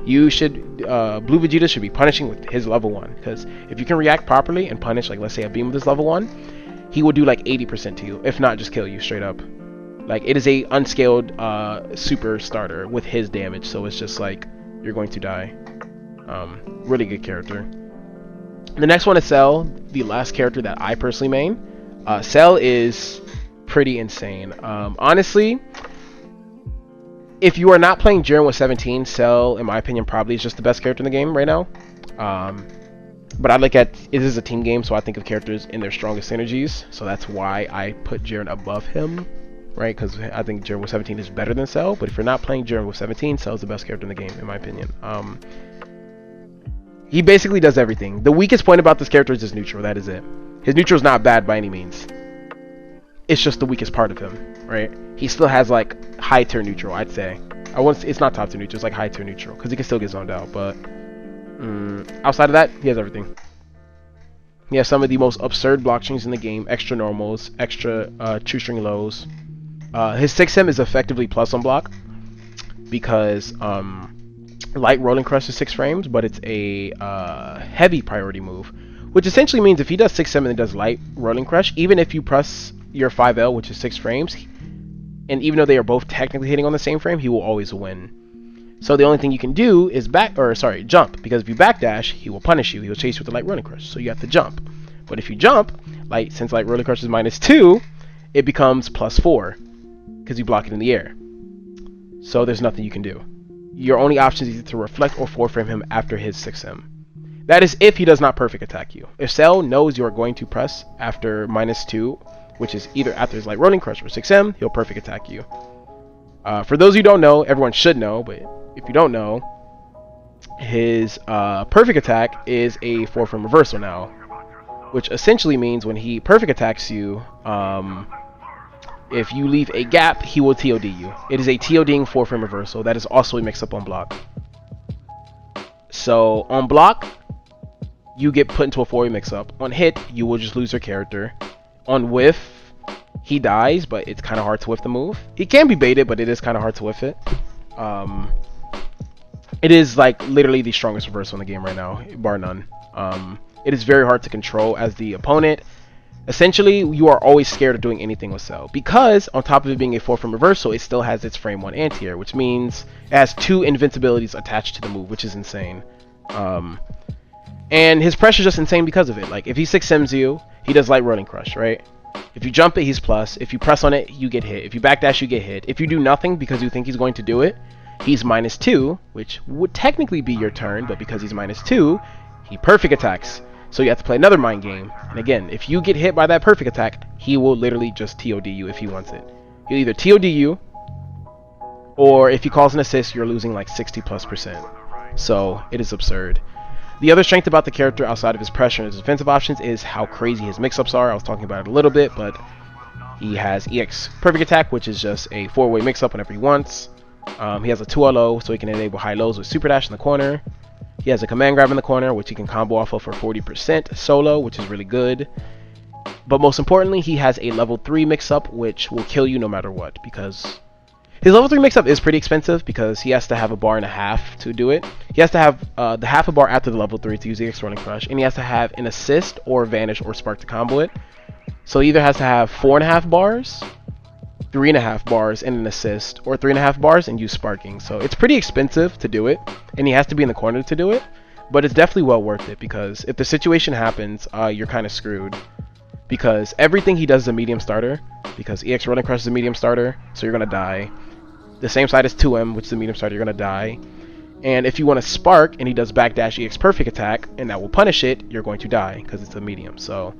You should Blue Vegeta should be punishing with his level 1, because if you can react properly and punish, like let's say a beam with his level 1, he will do like 80% to you, if not just kill you straight up. Like it is a unscaled super starter with his damage, so it's just like you're going to die. Really good character. The next one is Cell, the last character that I personally main. Cell is pretty insane. Honestly, if you are not playing Jiren with 17, Cell, in my opinion, probably is just the best character in the game right now. But I look at it is a team game, so I think of characters in their strongest synergies. So that's why I put Jiren above him, right? Because I think Jiren with 17 is better than Cell. But if you're not playing Jiren with 17, Cell is the best character in the game, in my opinion. He basically does everything. The weakest point about this character is his neutral. That is it. His neutral is not bad by any means. It's just the weakest part of him, right? He still has like high tier neutral, I'd say. It's not top tier neutral, it's like high tier neutral, because he can still get zoned out. But outside of that, he has everything. He has some of the most absurd block strings in the game, extra normals, extra true string lows. His 6M is effectively plus on block, because light rolling crush is 6 frames, but it's a heavy priority move, which essentially means if he does 6-7 and does light rolling crush, even if you press your 5L, which is 6 frames, and even though they are both technically hitting on the same frame, he will always win. So the only thing you can do is jump, because if you backdash, he will punish you. He will chase you with the light rolling crush, so you have to jump. But if you jump, since light rolling crush is -2, it becomes +4, because you block it in the air. So there's nothing you can do. Your only option is either to reflect or 4-frame him after his 6M. That is if he does not perfect attack you. If Cell knows you are going to press after -2, which is either after his light rolling crush or 6M, he'll perfect attack you. For those who don't know, everyone should know, but if you don't know, his perfect attack is a 4-frame reversal now, which essentially means when he perfect attacks you, if you leave a gap, he will TOD you. It is a TODing 4-frame reversal. That is also a mix-up on block. So on block, you get put into a 4-way mix-up. On hit, you will just lose your character. On whiff, he dies, but it's kind of hard to whiff the move. He can be baited, but it is kind of hard to whiff it. It is like literally the strongest reversal in the game right now, bar none. It is very hard to control as the opponent. Essentially, you are always scared of doing anything with Cell, because on top of it being a 4-frame reversal, it still has its frame 1 anti-air, which means it has 2 invincibilities attached to the move, which is insane. And his pressure is just insane because of it. Like if he 6Ms you, he does light rolling crush, right? If you jump it, he's plus. If you press on it, you get hit. If you backdash, you get hit. If you do nothing because you think he's going to do it, he's -2, which would technically be your turn, but because he's -2, he perfect attacks. So you have to play another mind game. And again, if you get hit by that perfect attack, he will literally just TOD you if he wants it. He'll either TOD you, or if he calls an assist, you're losing like 60+%. So it is absurd. The other strength about the character outside of his pressure and his defensive options is how crazy his mix-ups are. I was talking about it a little bit, but he has EX perfect attack, which is just a 4-way mix-up whenever he wants. He has a 2LO, so he can enable high lows with super dash in the corner. He has a command grab in the corner, which he can combo off of for 40% solo, which is really good. But most importantly, he has a level 3 mix-up, which will kill you no matter what, because his level 3 mix-up is pretty expensive, because he has to have a bar and a half to do it. He has to have the half a bar after the level 3 to use the EX rolling crush, and he has to have an assist or vanish or spark to combo it. So he either has to have 4.5 bars, 3.5 bars and an assist, or 3.5 bars and use sparking. So it's pretty expensive to do it, and he has to be in the corner to do it, but it's definitely well worth it, because if the situation happens, you're kind of screwed, because everything he does is a medium starter, because EX rolling crush is a medium starter, so you're gonna die. The same side as 2M, which is a medium starter, you're gonna die. And if you want to spark and he does backdash EX perfect attack and that will punish it, you're going to die because it's a medium. So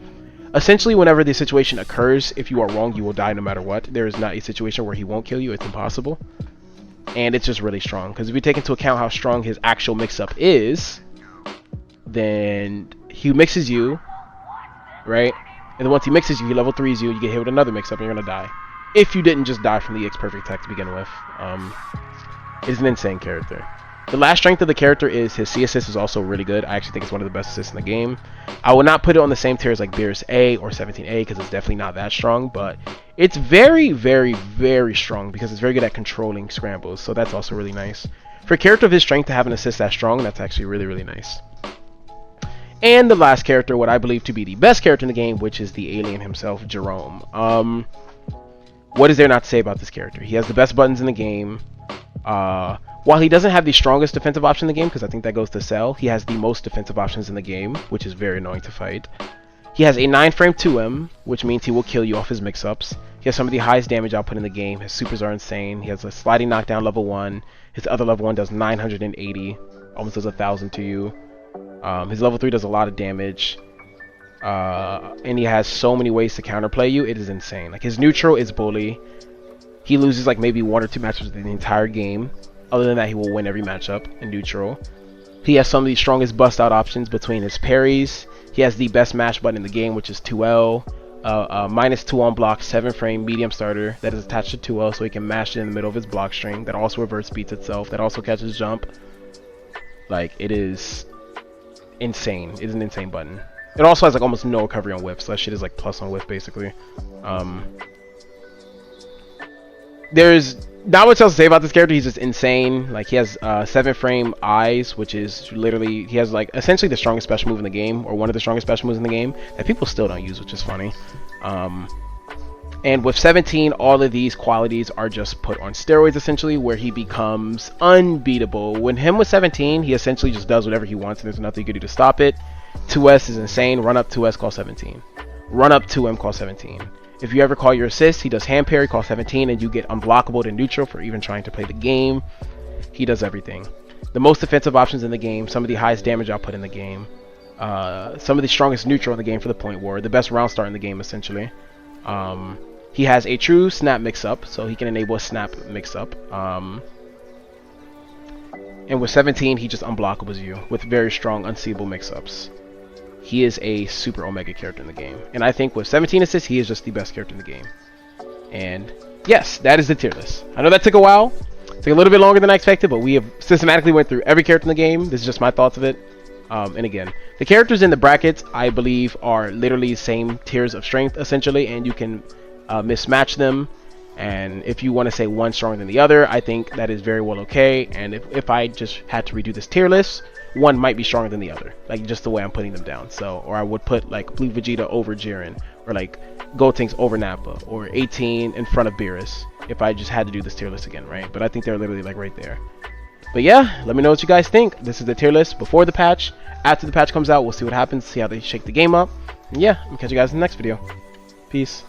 essentially, whenever the situation occurs, if you are wrong, you will die no matter what. There is not a situation where he won't kill you. It's impossible. And it's just really strong, because if you take into account how strong his actual mix-up is, then he mixes you, right? And then once he mixes you, he level 3s you, you get hit with another mix-up and you're going to die. If you didn't just die from the EX perfect attack to begin with. It's an insane character. The last strength of the character is his C assist is also really good. I actually think it's one of the best assists in the game. I will not put it on the same tier as like Beerus A or 17A, because it's definitely not that strong, but It's very, very, very strong because it's very good at controlling scrambles. So that's also really nice. For a character of his strength to have an assist that strong, that's actually really, really nice. And the last character, what I believe to be the best character in the game, which is the alien himself, Jerome. What is there not to say about this character? He has the best buttons in the game. While he doesn't have the strongest defensive option in the game, because I think that goes to Cell, he has the most defensive options in the game, which is very annoying to fight. He has a 9-frame 2M, which means he will kill you off his mix-ups. He has some of the highest damage output in the game. His supers are insane. He has a sliding knockdown level 1. His other level 1 does 980, almost does 1,000 to you. His level 3 does a lot of damage. And he has so many ways to counterplay you. It is insane. Like, his neutral is bully. He loses like maybe 1 or 2 matches in the entire game. Other than that, he will win every matchup in neutral. He has some of the strongest bust out options between his parries. He has the best mash button in the game, which is 2L. -2 on block, 7-frame medium starter that is attached to 2L, so he can mash it in the middle of his block string. That also reverse beats itself. That also catches jump. Like, it is insane. It is an insane button. It also has like almost no recovery on whiff, so that shit is like plus on whiff basically. There's not much else to say about this character. He's just insane. Like, he has 7-frame eyes, which is literally, he has like essentially the strongest special move in the game, or one of the strongest special moves in the game that people still don't use, which is funny. And with 17, all of these qualities are just put on steroids essentially, where he becomes unbeatable. When him with 17, he essentially just does whatever he wants and there's nothing you can do to stop it. 2S is insane. Run up 2S, call 17. Run up 2M, call 17. If you ever call your assist, he does hand parry, call 17, and you get unblockable to neutral for even trying to play the game. He does everything. The most defensive options in the game, some of the highest damage output in the game, some of the strongest neutral in the game for the point war, the best round start in the game essentially. He has a true snap mix-up, so he can enable a snap mix-up. And with 17, he just unblockables you with very strong unseeable mix-ups. He is a super omega character in the game. And I think with 17 assists, he is just the best character in the game. And yes, that is the tier list. I know that took a while. It took a little bit longer than I expected, but we have systematically went through every character in the game. This is just my thoughts of it. And again, the characters in the brackets, I believe, are literally same tiers of strength, essentially. And you can mismatch them. And if you want to say one stronger than the other, I think that is very well okay. And if I just had to redo this tier list, one might be stronger than the other, like just the way I'm putting them down. So, or I would put like Blue Vegeta over Jiren, or like Gotenks over Nappa, or 18 in front of Beerus, if I just had to do this tier list again, right? But I think they're literally like right there. But yeah, let me know what you guys think. This is the tier list before the patch. After the patch comes out, we'll see what happens, see how they shake the game up. And yeah, I'll catch you guys in the next video. Peace.